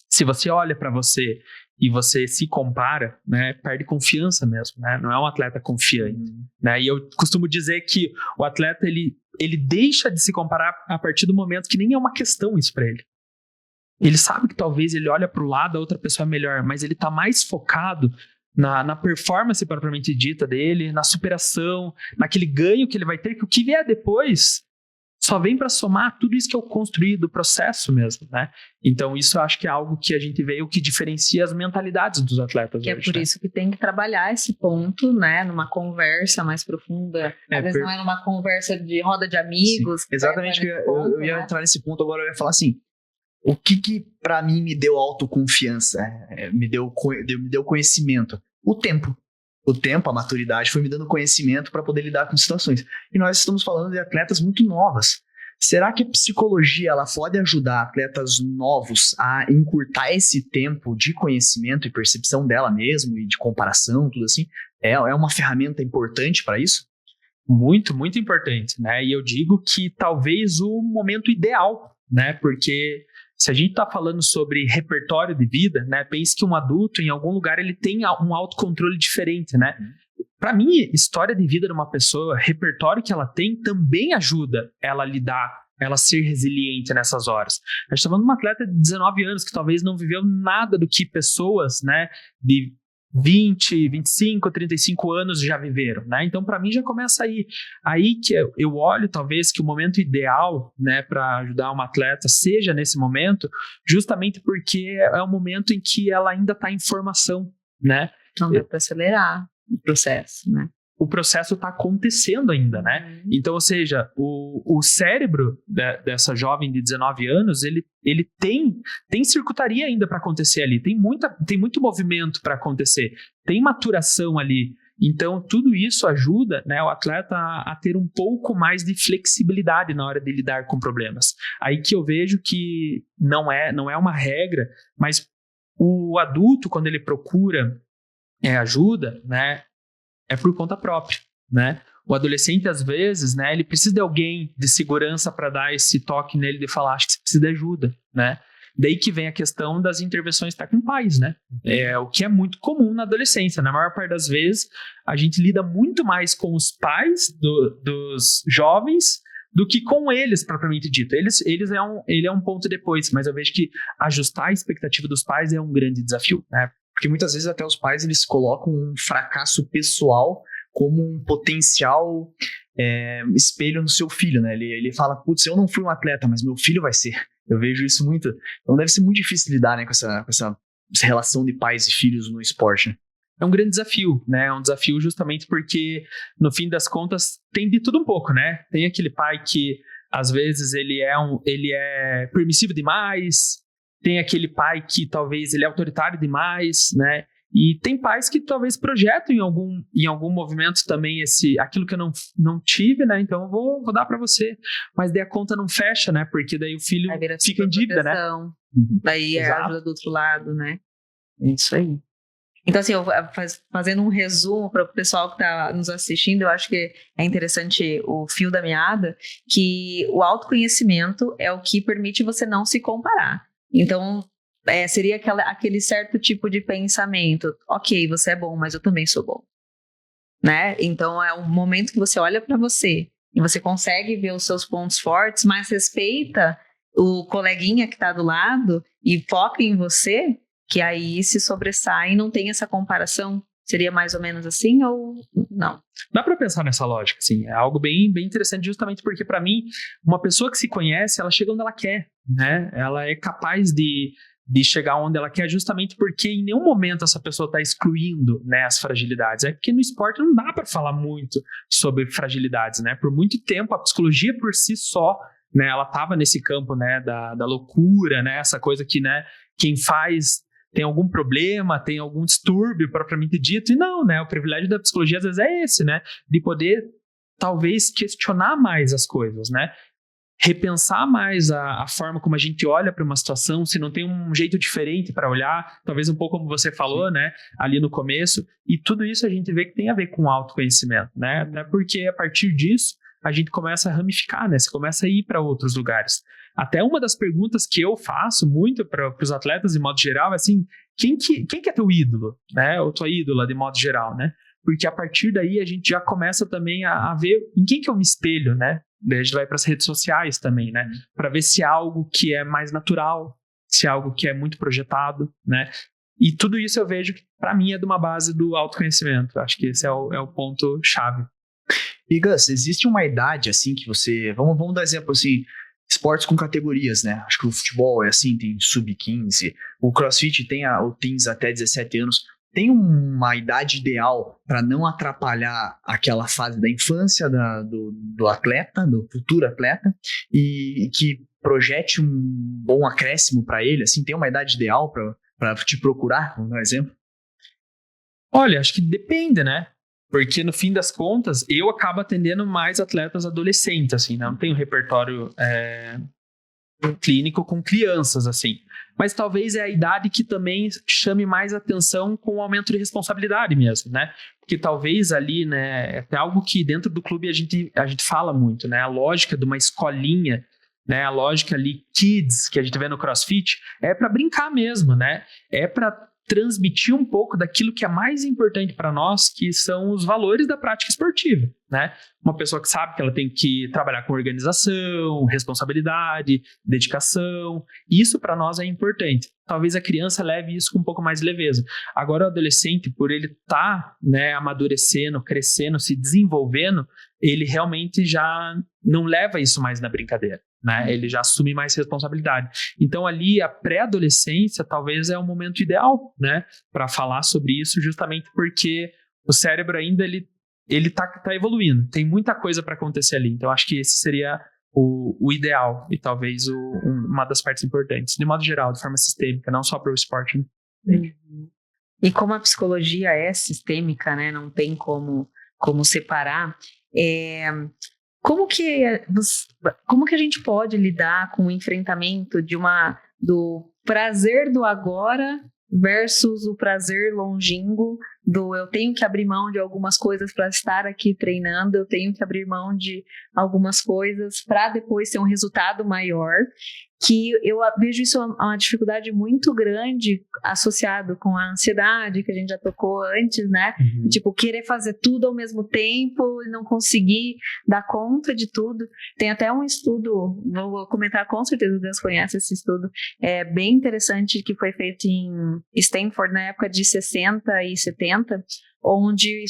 se você olha para você e você se compara, né, perde confiança mesmo, né? Não é um atleta confiante, né? E eu costumo dizer que o atleta, ele deixa de se comparar a partir do momento que nem é uma questão isso para ele. Ele sabe que talvez ele olha para o lado, a outra pessoa é melhor, mas ele está mais focado na performance propriamente dita dele, na superação, naquele ganho que ele vai ter, que o que vier depois só vem para somar tudo isso que eu construí do processo mesmo, né? Então isso eu acho que é algo que a gente vê, o que diferencia as mentalidades dos atletas que hoje, é por isso que tem que trabalhar esse ponto, né? Numa conversa mais profunda. Às vezes não é numa conversa de roda de amigos. Exatamente, eu ia entrar nesse ponto agora, eu ia falar assim, o que para mim me deu autoconfiança, me deu conhecimento? O tempo, a maturidade foi me dando conhecimento para poder lidar com situações. E nós estamos falando de atletas muito novas. Será que a psicologia ela pode ajudar atletas novos a encurtar esse tempo de conhecimento e percepção dela mesmo e de comparação, tudo assim? É uma ferramenta importante para isso? Muito, muito importante, né? E eu digo que talvez o momento ideal, né? Porque se a gente está falando sobre repertório de vida, né? Pense que um adulto, em algum lugar, ele tem um autocontrole diferente, né? Para mim, história de vida de uma pessoa, repertório que ela tem, também ajuda ela a lidar, ela a ser resiliente nessas horas. A gente está falando de uma atleta de 19 anos que talvez não viveu nada do que pessoas, né, de 20, 25, 35 anos já viveram, né? Então, para mim, já começa aí que eu olho, talvez, que o momento ideal, né, para ajudar uma atleta seja nesse momento, justamente porque é o momento em que ela ainda está em formação, né? Não dá para acelerar o processo, né? O processo está acontecendo ainda, né? Então, ou seja, o cérebro dessa jovem de 19 anos, ele tem circuitaria ainda para acontecer ali, tem muito movimento para acontecer, tem maturação ali. Então, tudo isso ajuda, né, o atleta a ter um pouco mais de flexibilidade na hora de lidar com problemas. Aí que eu vejo que não é uma regra, mas o adulto, quando ele procura ajuda, né, é por conta própria, né? O adolescente, às vezes, né, ele precisa de alguém de segurança para dar esse toque nele de falar, acho que você precisa de ajuda, né? Daí que vem a questão das intervenções com pais, né? É o que é muito comum na adolescência. Na maior parte das vezes, a gente lida muito mais com os pais dos jovens do que com eles, propriamente dito. Ele é um ponto depois, mas eu vejo que ajustar a expectativa dos pais é um grande desafio, né? Porque muitas vezes até os pais eles colocam um fracasso pessoal como um potencial espelho no seu filho, né? Ele fala, putz, eu não fui um atleta, mas meu filho vai ser. Eu vejo isso muito. Então deve ser muito difícil lidar, né, com essa relação de pais e filhos no esporte, né? É um grande desafio, né? É um desafio justamente porque, no fim das contas, tem de tudo um pouco, né? Tem aquele pai que, às vezes, ele é permissivo demais, tem aquele pai que talvez ele é autoritário demais, né? E tem pais que talvez projetam em algum movimento também aquilo que eu não tive, né? Então eu vou dar para você. Mas daí a conta não fecha, né? Porque daí o filho fica em dívida, né? Daí é a ajuda do outro lado, né? É isso aí. Então, assim, fazendo um resumo para o pessoal que está nos assistindo, eu acho que é interessante o fio da meada, que o autoconhecimento é o que permite você não se comparar. Então, seria aquele certo tipo de pensamento. Ok, você é bom, mas eu também sou bom. Né? Então, é um momento que você olha para você e você consegue ver os seus pontos fortes, mas respeita o coleguinha que está do lado e foca em você, que aí se sobressai e não tem essa comparação. Seria mais ou menos assim ou não? Dá para pensar nessa lógica, assim. É algo bem, bem interessante, justamente porque, para mim, uma pessoa que se conhece, ela chega onde ela quer, né? Ela é capaz de chegar onde ela quer, justamente porque em nenhum momento essa pessoa está excluindo, né, as fragilidades. É porque no esporte não dá para falar muito sobre fragilidades, né? Por muito tempo, a psicologia por si só, né, ela estava nesse campo, né, da loucura, né? Essa coisa que, né, quem faz tem algum problema, tem algum distúrbio propriamente dito, e não, né? O privilégio da psicologia às vezes é esse, né? De poder, talvez, questionar mais as coisas, né? Repensar mais a forma como a gente olha para uma situação, se não tem um jeito diferente para olhar, talvez um pouco como você falou, né, ali no começo, e tudo isso a gente vê que tem a ver com autoconhecimento, né, até porque a partir disso a gente começa a ramificar, né, você começa a ir para outros lugares. Até uma das perguntas que eu faço muito para os atletas de modo geral é assim, quem que é teu ídolo, né, ou tua ídola de modo geral, né, porque a partir daí a gente já começa também a ver em quem que eu me espelho, né. Daí a gente vai para as redes sociais também, né? Para ver se é algo que é mais natural, se é algo que é muito projetado, né? E tudo isso eu vejo que, para mim, é de uma base do autoconhecimento. Acho que esse é o ponto-chave. E, Gus, existe uma idade, assim, que você... Vamos dar exemplo, assim, esportes com categorias, né? Acho que o futebol é assim, tem sub-15. O CrossFit tem o teens até 17 anos. Tem uma idade ideal para não atrapalhar aquela fase da infância do atleta, do futuro atleta, e que projete um bom acréscimo para ele? Assim, tem uma idade ideal para te procurar, vamos dar um exemplo? Olha, acho que depende, né? Porque no fim das contas, eu acabo atendendo mais atletas adolescentes, assim, né? Não tenho repertório clínico com crianças, assim. Mas talvez é a idade que também chame mais atenção com o aumento de responsabilidade mesmo, né? Porque talvez ali, né, é até algo que dentro do clube a gente fala muito, né? A lógica de uma escolinha, né? A lógica ali, kids, que a gente vê no CrossFit, é para brincar mesmo, né? É para transmitir um pouco daquilo que é mais importante para nós, que são os valores da prática esportiva, né? Uma pessoa que sabe que ela tem que trabalhar com organização, responsabilidade, dedicação, isso para nós é importante. Talvez a criança leve isso com um pouco mais de leveza. Agora o adolescente, por ele estar, né, amadurecendo, crescendo, se desenvolvendo, ele realmente já não leva isso mais na brincadeira, né? Ele já assume mais responsabilidade. Então ali a pré-adolescência talvez é o momento ideal, né, para falar sobre isso, justamente porque o cérebro ainda ele tá evoluindo, tem muita coisa para acontecer ali. Então acho que esse seria o ideal e talvez uma das partes importantes, de modo geral, de forma sistêmica, não só para o esporte, né? Uhum. E como a psicologia é sistêmica, né, não tem como separar, como que a gente pode lidar com o enfrentamento do prazer do agora versus o prazer longínquo do eu tenho que abrir mão de algumas coisas para estar aqui treinando, eu tenho que abrir mão de algumas coisas para depois ter um resultado maior, que eu vejo isso uma dificuldade muito grande associado com a ansiedade que a gente já tocou antes, né? Uhum. Tipo, querer fazer tudo ao mesmo tempo e não conseguir dar conta de tudo. Tem até um estudo, vou comentar com certeza, Deus conhece esse estudo, é bem interessante, que foi feito em Stanford na época de 60 e 70, onde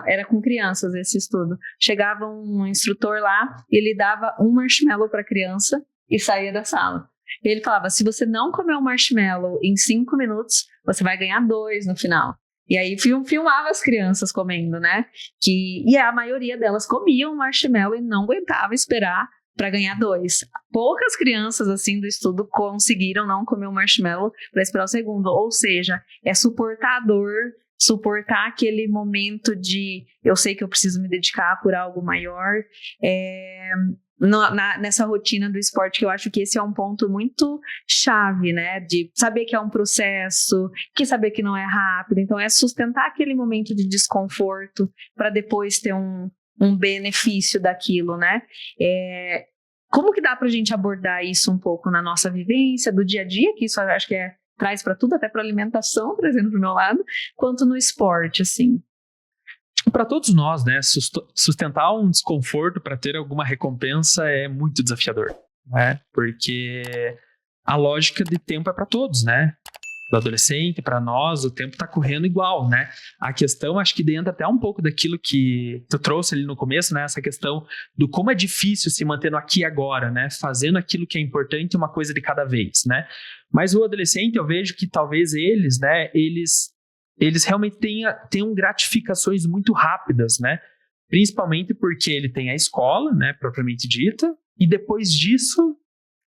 era com crianças esse estudo. Chegava um instrutor lá, ele dava um marshmallow para a criança e saía da sala. Ele falava, se você não comer um marshmallow em 5 minutos, você vai ganhar 2 no final. E aí filmava as crianças comendo, né? E a maioria delas comiam marshmallow e não aguentava esperar para ganhar 2. Poucas crianças assim do estudo conseguiram não comer um marshmallow para esperar o segundo. Ou seja, é suportar a dor, suportar aquele momento de eu sei que eu preciso me dedicar por algo maior, nessa rotina do esporte, que eu acho que esse é um ponto muito chave, né, de saber que é um processo, que saber que não é rápido, então é sustentar aquele momento de desconforto para depois ter um benefício daquilo, né? Como que dá pra gente abordar isso um pouco na nossa vivência do dia a dia, que isso eu acho que traz para tudo, até para alimentação, trazendo pro meu lado, quanto no esporte, assim? Para todos nós, né, sustentar um desconforto para ter alguma recompensa é muito desafiador, né? Porque a lógica de tempo é para todos, né? Do adolescente, para nós, o tempo está correndo igual, né? A questão, acho que dentro até um pouco daquilo que tu trouxe ali no começo, né? Essa questão do como é difícil se manter no aqui e agora, né? Fazendo aquilo que é importante, uma coisa de cada vez, né? Mas o adolescente, eu vejo que talvez eles, né? Eles realmente tenham gratificações muito rápidas, né? Principalmente porque ele tem a escola, né? Propriamente dita, e depois disso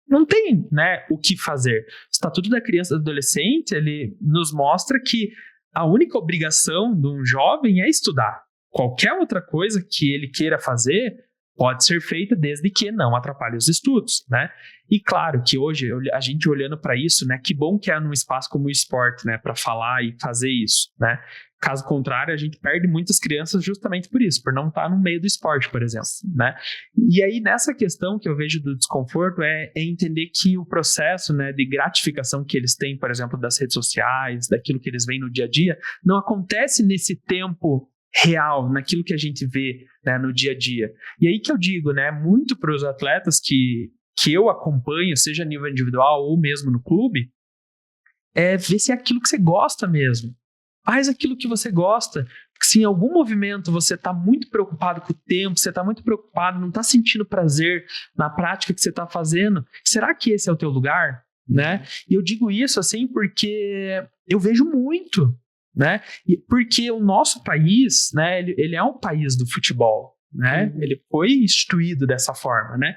não tem, né, o que fazer. O Estatuto da Criança e do Adolescente, ele nos mostra que a única obrigação de um jovem é estudar. Qualquer outra coisa que ele queira fazer pode ser feita desde que não atrapalhe os estudos, né? E claro que hoje, a gente olhando para isso, né, que bom que é num espaço como o esporte, né, para falar e fazer isso, né? Caso contrário, a gente perde muitas crianças justamente por isso, por não estar no meio do esporte, por exemplo, né? E aí, nessa questão que eu vejo do desconforto é entender que o processo, né, de gratificação que eles têm, por exemplo, das redes sociais, daquilo que eles veem no dia a dia, não acontece nesse tempo real, naquilo que a gente vê, né, no dia a dia. E aí que eu digo, né, muito para os atletas que eu acompanho, seja a nível individual ou mesmo no clube, é ver se é aquilo que você gosta mesmo. Faz aquilo que você gosta. Porque se em algum movimento você está muito preocupado com o tempo, você está muito preocupado, não está sentindo prazer na prática que você está fazendo, será que esse é o teu lugar? Né? E eu digo isso assim porque eu vejo muito, né? Porque o nosso país, né, ele é um país do futebol, né? Ele foi instituído dessa forma, né?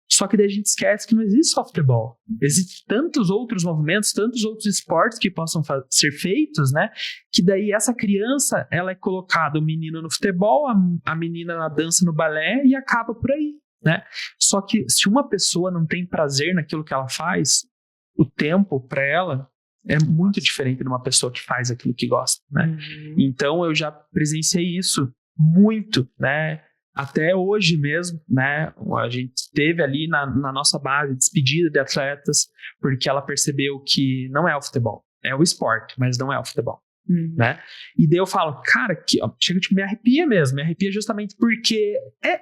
Só que daí a gente esquece que não existe só futebol. Existem tantos outros movimentos, tantos outros esportes que possam ser feitos, né? Que daí essa criança, ela é colocada, o menino no futebol, a menina na dança, no balé, e acaba por aí, né? Só que se uma pessoa não tem prazer naquilo que ela faz, o tempo para ela é muito diferente de uma pessoa que faz aquilo que gosta, né? Então eu já presenciei isso muito, né? Até hoje mesmo, né, a gente teve ali na nossa base despedida de atletas, porque ela percebeu que não é o futebol, é o esporte, mas não é o futebol, né? E daí eu falo, cara, que, ó, chega de me arrepia mesmo, me arrepia justamente porque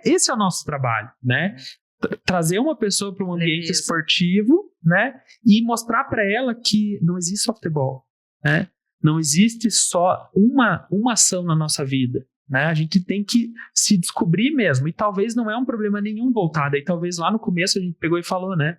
esse é o nosso trabalho, né? Trazer uma pessoa para um ambiente esportivo, né, e mostrar para ela que não existe só futebol, né? Não existe só uma ação na nossa vida. Né? A gente tem que se descobrir mesmo, e talvez não é um problema nenhum voltar, daí talvez lá no começo a gente pegou e falou, né?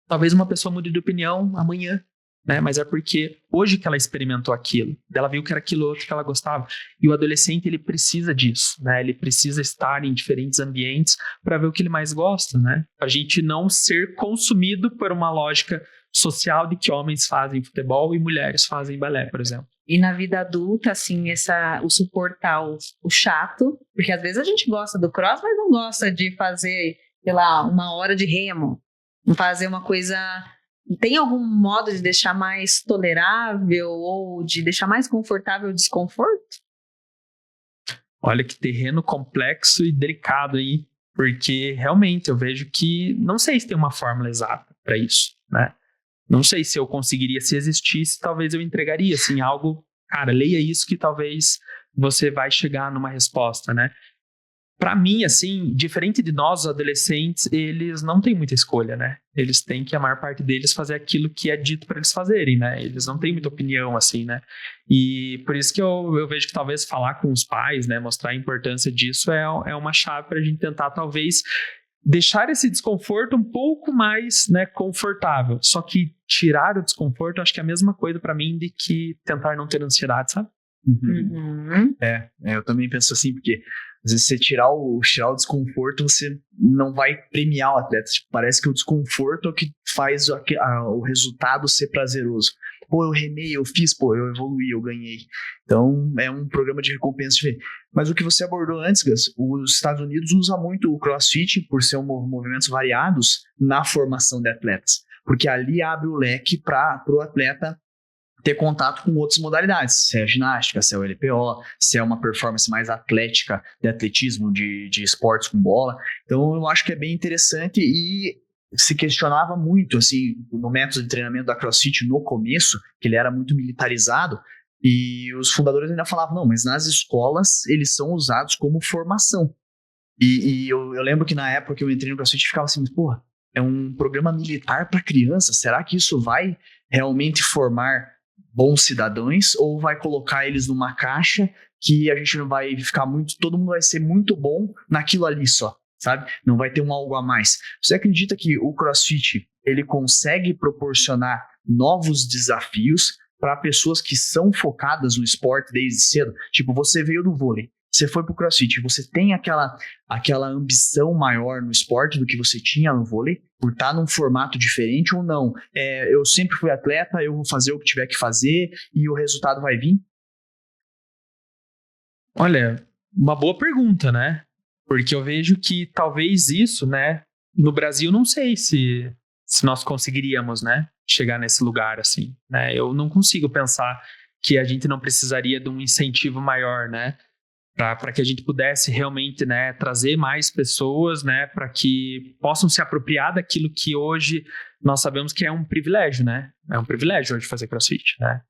Talvez uma pessoa mude de opinião amanhã, né? Mas é porque hoje que ela experimentou aquilo, ela viu que era aquilo outro que ela gostava, e o adolescente ele precisa disso, né? Ele precisa estar em diferentes ambientes para ver o que ele mais gosta, né? A gente não ser consumido por uma lógica social de que homens fazem futebol e mulheres fazem balé, por exemplo. E na vida adulta, assim, o suportar o chato, porque às vezes a gente gosta do cross, mas não gosta de fazer, sei lá, 1 hora de remo, fazer uma coisa... Tem algum modo de deixar mais tolerável ou de deixar mais confortável o desconforto? Olha que terreno complexo e delicado aí, porque realmente eu vejo que não sei se tem uma fórmula exata para isso, né? Não sei se eu conseguiria, se existisse, talvez eu entregaria, assim, algo, cara, leia isso que talvez você vai chegar numa resposta, né? Para mim, assim, diferente de nós, os adolescentes, eles não têm muita escolha, né? Eles têm que, a maior parte deles, fazer aquilo que é dito para eles fazerem, né? Eles não têm muita opinião, assim, né? E por isso que eu vejo que talvez falar com os pais, né, mostrar a importância disso é uma chave para a gente tentar, talvez, deixar esse desconforto um pouco mais, né, confortável. Só que tirar o desconforto, acho que é a mesma coisa para mim de que tentar não ter ansiedade, sabe? Eu também penso assim, porque às vezes você tirar o desconforto, você não vai premiar o atleta. Tipo, parece que o desconforto é o que faz o resultado ser prazeroso. Pô, eu remei, eu fiz, pô, eu evoluí, eu ganhei. Então, é um programa de recompensa diferente. Mas o que você abordou antes, Gus, os Estados Unidos usam muito o CrossFit, por ser movimentos variados, na formação de atletas. Porque ali abre o leque para o atleta ter contato com outras modalidades, se é a ginástica, se é o LPO, se é uma performance mais atlética de atletismo, de esportes com bola. Então eu acho que é bem interessante e se questionava muito, assim, no método de treinamento da CrossFit no começo, que ele era muito militarizado, e os fundadores ainda falavam, não, mas nas escolas eles são usados como formação. E eu lembro que na época que eu entrei no CrossFit ficava assim, porra, é um programa militar para criança, será que isso vai realmente formar bons cidadãos ou vai colocar eles numa caixa que a gente não vai ficar muito, todo mundo vai ser muito bom naquilo ali só, sabe? Não vai ter um algo a mais. Você acredita que o CrossFit, ele consegue proporcionar novos desafios para pessoas que são focadas no esporte desde cedo? Tipo, você veio do vôlei, você foi pro CrossFit, você tem aquela ambição maior no esporte do que você tinha no vôlei, por estar num formato diferente ou não? Eu sempre fui atleta, eu vou fazer o que tiver que fazer e o resultado vai vir? Olha, uma boa pergunta, né? Porque eu vejo que talvez isso, né? No Brasil, não sei se nós conseguiríamos, né? Chegar nesse lugar, assim, né? Eu não consigo pensar que a gente não precisaria de um incentivo maior, né? Para que a gente pudesse realmente, né, trazer mais pessoas, né, para que possam se apropriar daquilo que hoje nós sabemos que é um privilégio, né? É um privilégio hoje fazer CrossFit, né?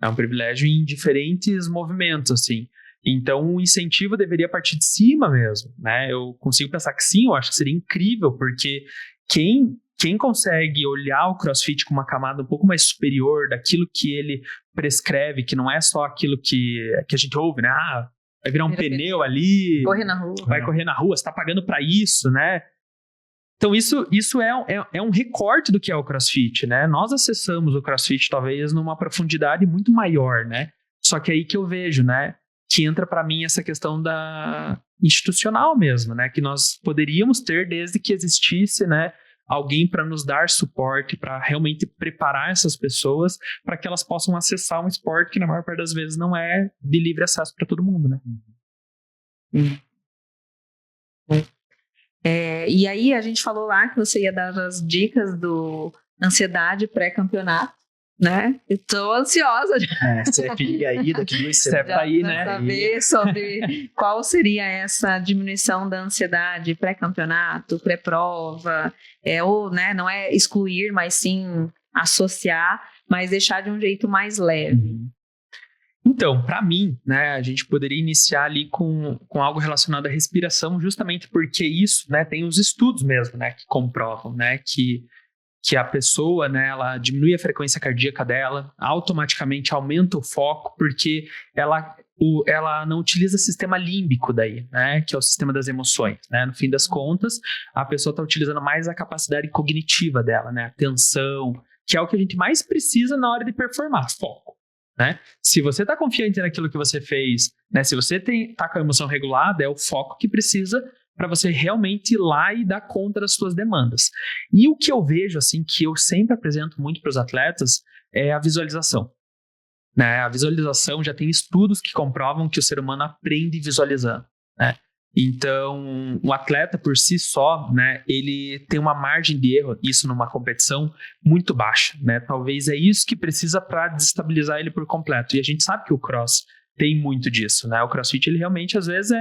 É um privilégio em diferentes movimentos, assim. Então, o incentivo deveria partir de cima mesmo, né? Eu consigo pensar que sim, eu acho que seria incrível, porque quem consegue olhar o CrossFit com uma camada um pouco mais superior daquilo que ele prescreve, que não é só aquilo que a gente ouve, né? Vai virar um pneu ali, correr na rua. Vai correr na rua, você tá pagando para isso, né? Então isso é um recorte do que é o CrossFit, né? Nós acessamos o CrossFit talvez numa profundidade muito maior, né? Só que é aí que eu vejo, né? Que entra para mim essa questão da institucional mesmo, né? Que nós poderíamos ter desde que existisse, né? Alguém para nos dar suporte, para realmente preparar essas pessoas para que elas possam acessar um esporte que na maior parte das vezes não é de livre acesso para todo mundo, né? E aí a gente falou lá que você ia dar as dicas do ansiedade pré-campeonato, né? Eu tô ansiosa CFI aí, daqui 2 semanas. Tá aí, né? Saber sobre qual seria essa diminuição da ansiedade pré-campeonato, pré-prova, ou, né, não é excluir, mas sim associar, mas deixar de um jeito mais leve. Então, para mim, né, a gente poderia iniciar ali com algo relacionado à respiração, justamente porque isso, né, tem os estudos mesmo, né, que comprovam, né, que a pessoa, né, ela diminui a frequência cardíaca dela, automaticamente aumenta o foco, porque ela não utiliza o sistema límbico daí, né, que é o sistema das emoções, né, no fim das contas, a pessoa está utilizando mais a capacidade cognitiva dela, né, atenção, que é o que a gente mais precisa na hora de performar, foco, né, se você está confiante naquilo que você fez, né, se você está com a emoção regulada, é o foco que precisa para você realmente ir lá e dar conta das suas demandas. E o que eu vejo, assim, que eu sempre apresento muito para os atletas, é a visualização. Né? A visualização, já tem estudos que comprovam que o ser humano aprende visualizando, né? Então, o atleta por si só, né, ele tem uma margem de erro, isso numa competição, muito baixa, né? Talvez é isso que precisa para desestabilizar ele por completo. E a gente sabe que o cross tem muito disso, né? O CrossFit, ele realmente, às vezes,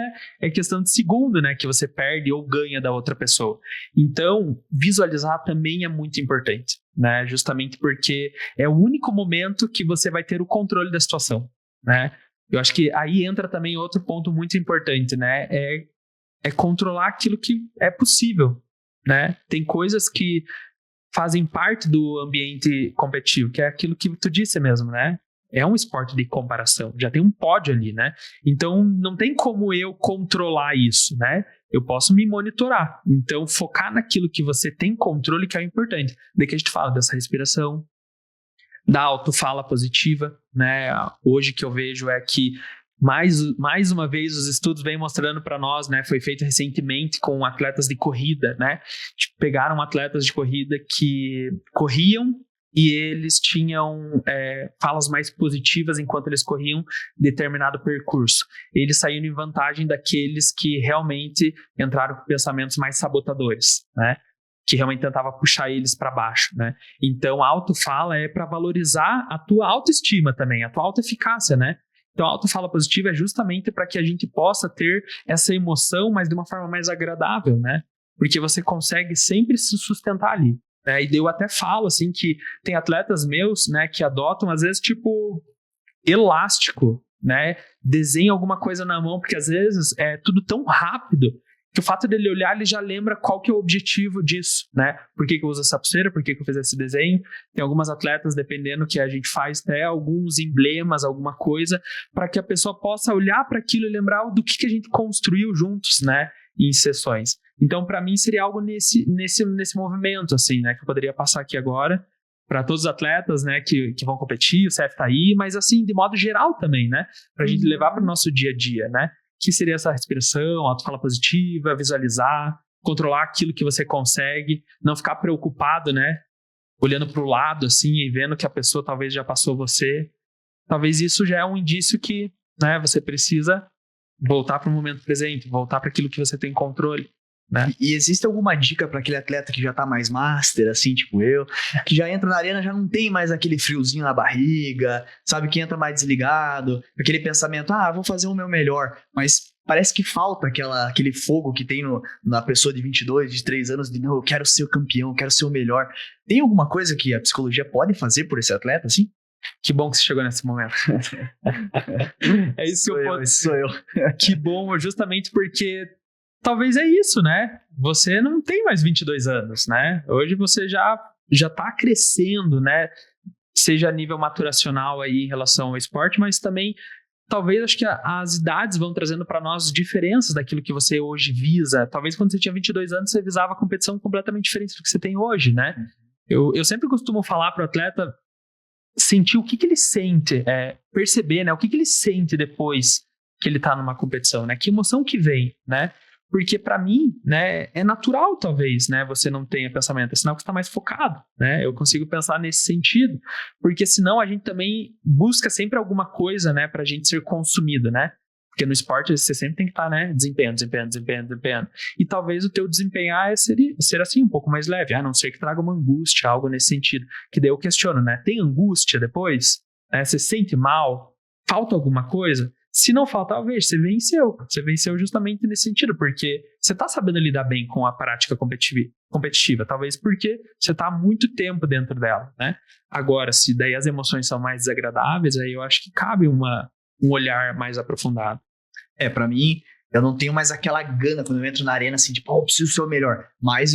é questão de segundo, né? Que você perde ou ganha da outra pessoa. Então, visualizar também é muito importante, né? Justamente porque é o único momento que você vai ter o controle da situação, né? Eu acho que aí entra também outro ponto muito importante, né? É controlar aquilo que é possível, né? Tem coisas que fazem parte do ambiente competitivo, que é aquilo que tu disse mesmo, né? É um esporte de comparação, já tem um pódio ali, né? Então, não tem como eu controlar isso, né? Eu posso me monitorar. Então, focar naquilo que você tem controle, que é o importante. Daí que a gente fala dessa respiração, da autofala positiva, né? Hoje que eu vejo é que, mais uma vez, os estudos vêm mostrando para nós, né? Foi feito recentemente com atletas de corrida, né? Pegaram atletas de corrida que corriam e eles tinham falas mais positivas enquanto eles corriam determinado percurso. Eles saíram em vantagem daqueles que realmente entraram com pensamentos mais sabotadores, né? Que realmente tentava puxar eles para baixo, né? Então, a autofala é para valorizar a tua autoestima também, a tua autoeficácia, né? Então, a autofala positiva é justamente para que a gente possa ter essa emoção, mas de uma forma mais agradável, né? Porque você consegue sempre se sustentar ali. E eu até falo, assim, que tem atletas meus, né, que adotam, às vezes, tipo, elástico, né? Desenha alguma coisa na mão, porque às vezes é tudo tão rápido que o fato dele olhar, ele já lembra qual que é o objetivo disso, né? Por que eu uso essa pulseira? Por que eu fiz esse desenho? Tem algumas atletas, dependendo que a gente faz, até alguns emblemas, alguma coisa, para que a pessoa possa olhar para aquilo e lembrar do que a gente construiu juntos, né? Em sessões. Então, para mim, seria algo nesse movimento, assim, né? Que eu poderia passar aqui agora para todos os atletas, né? Que vão competir, o CF tá aí, mas, assim, de modo geral também, né? Para a gente levar para o nosso dia a dia, né? que seria essa respiração, autofala positiva, visualizar, controlar aquilo que você consegue, não ficar preocupado, né? Olhando para o lado, assim, e vendo que a pessoa talvez já passou você. Talvez isso já é um indício que, né, você precisa voltar para o momento presente, voltar para aquilo que você tem controle, né? E existe alguma dica para aquele atleta que já tá mais master, assim, tipo eu, que já entra na arena, já não tem mais aquele friozinho na barriga, sabe, que entra mais desligado, aquele pensamento, vou fazer o meu melhor, mas parece que falta aquele fogo que tem na pessoa de 22, 23 anos, de não, eu quero ser o campeão, eu quero ser o melhor. Tem alguma coisa que a psicologia pode fazer por esse atleta, assim? Que bom que você chegou nesse momento. É isso que eu posso... Sou eu. Que bom, justamente porque talvez é isso, né? Você não tem mais 22 anos, né? Hoje você já tá crescendo, né? Seja a nível maturacional aí em relação ao esporte, mas também talvez acho que as idades vão trazendo para nós diferenças daquilo que você hoje visa. Talvez quando você tinha 22 anos você visava a competição completamente diferente do que você tem hoje, né? Eu sempre costumo falar para o atleta sentir o que ele sente, perceber, né? O que ele sente depois que ele tá numa competição, né? Que emoção que vem, né? Porque para mim, né, é natural talvez, né, você não tenha pensamento, é sinal que você está mais focado, né? Eu consigo pensar nesse sentido, porque senão a gente também busca sempre alguma coisa, né, para a gente ser consumido, né? Porque no esporte você sempre tem que estar, né, desempenho. E talvez o teu desempenhar ser assim um pouco mais leve, a não ser que traga uma angústia, algo nesse sentido. Que daí eu questiono, né? Tem angústia depois? Né? Você sente mal? Falta alguma coisa? Se não faltar, talvez você venceu. Você venceu justamente nesse sentido, porque você está sabendo lidar bem com a prática competitiva. Talvez porque você está há muito tempo dentro dela, né? Agora, se daí as emoções são mais desagradáveis, aí eu acho que cabe um olhar mais aprofundado. Pra mim, eu não tenho mais aquela gana quando eu entro na arena, assim, tipo, eu preciso ser o melhor. Mas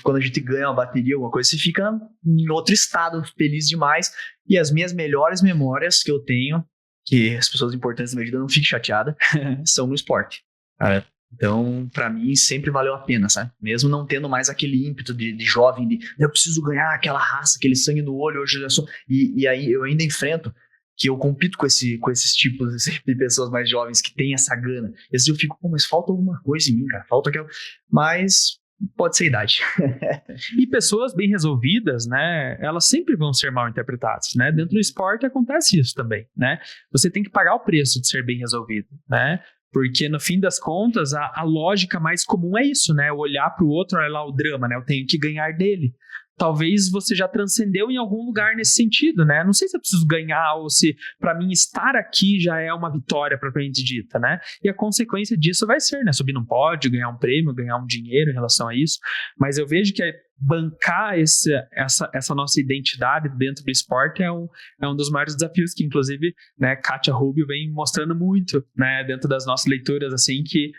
quando a gente ganha uma bateria, alguma coisa, você fica em outro estado, feliz demais. E as minhas melhores memórias que eu tenho, que as pessoas importantes da minha vida não fiquem chateadas, são no esporte. Então, pra mim, sempre valeu a pena, sabe? Mesmo não tendo mais aquele ímpeto de jovem, de eu preciso ganhar aquela raça, aquele sangue no olho, hoje eu sou... E aí eu ainda enfrento que eu compito com esses tipos de pessoas mais jovens que têm essa gana. E às vezes eu fico, mas falta alguma coisa em mim, cara. Falta aquela... Mas pode ser idade. E pessoas bem resolvidas, né, elas sempre vão ser mal interpretadas, né? Dentro do esporte acontece isso também, né? Você tem que pagar o preço de ser bem resolvido, né? Porque no fim das contas, a lógica mais comum é isso, né? Olhar para o outro, olha lá o drama, né? Eu tenho que ganhar dele. Talvez você já transcendeu em algum lugar nesse sentido, né? Não sei se eu preciso ganhar ou se, para mim, estar aqui já é uma vitória propriamente dita, né? E a consequência disso vai ser, né? Subir num pódio, ganhar um prêmio, ganhar um dinheiro em relação a isso. Mas eu vejo que bancar essa nossa identidade dentro do esporte é um dos maiores desafios que, inclusive, né, Kátia Rubio vem mostrando muito, né? Dentro das nossas leituras, assim, que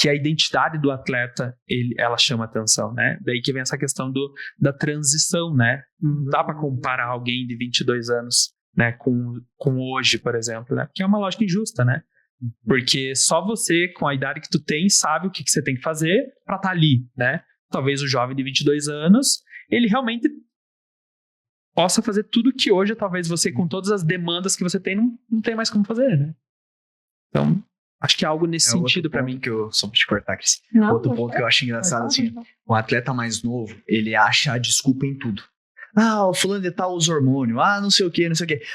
a identidade do atleta, ela chama atenção, né? Daí que vem essa questão da transição, né? Não dá para comparar alguém de 22 anos, né, com hoje, por exemplo, né? Que é uma lógica injusta, né? Porque só você, com a idade que tu tem, sabe o que você tem que fazer para estar ali, né? Talvez o jovem de 22 anos, ele realmente possa fazer tudo que hoje, talvez você, com todas as demandas que você tem, não tem mais como fazer, né? Então... acho que é algo nesse sentido pra mim. Que eu só pra te cortar, Cris. Outro ponto que eu acho engraçado, assim, um atleta mais novo, ele acha a desculpa em tudo. O fulano de tal usa hormônio, não sei o que.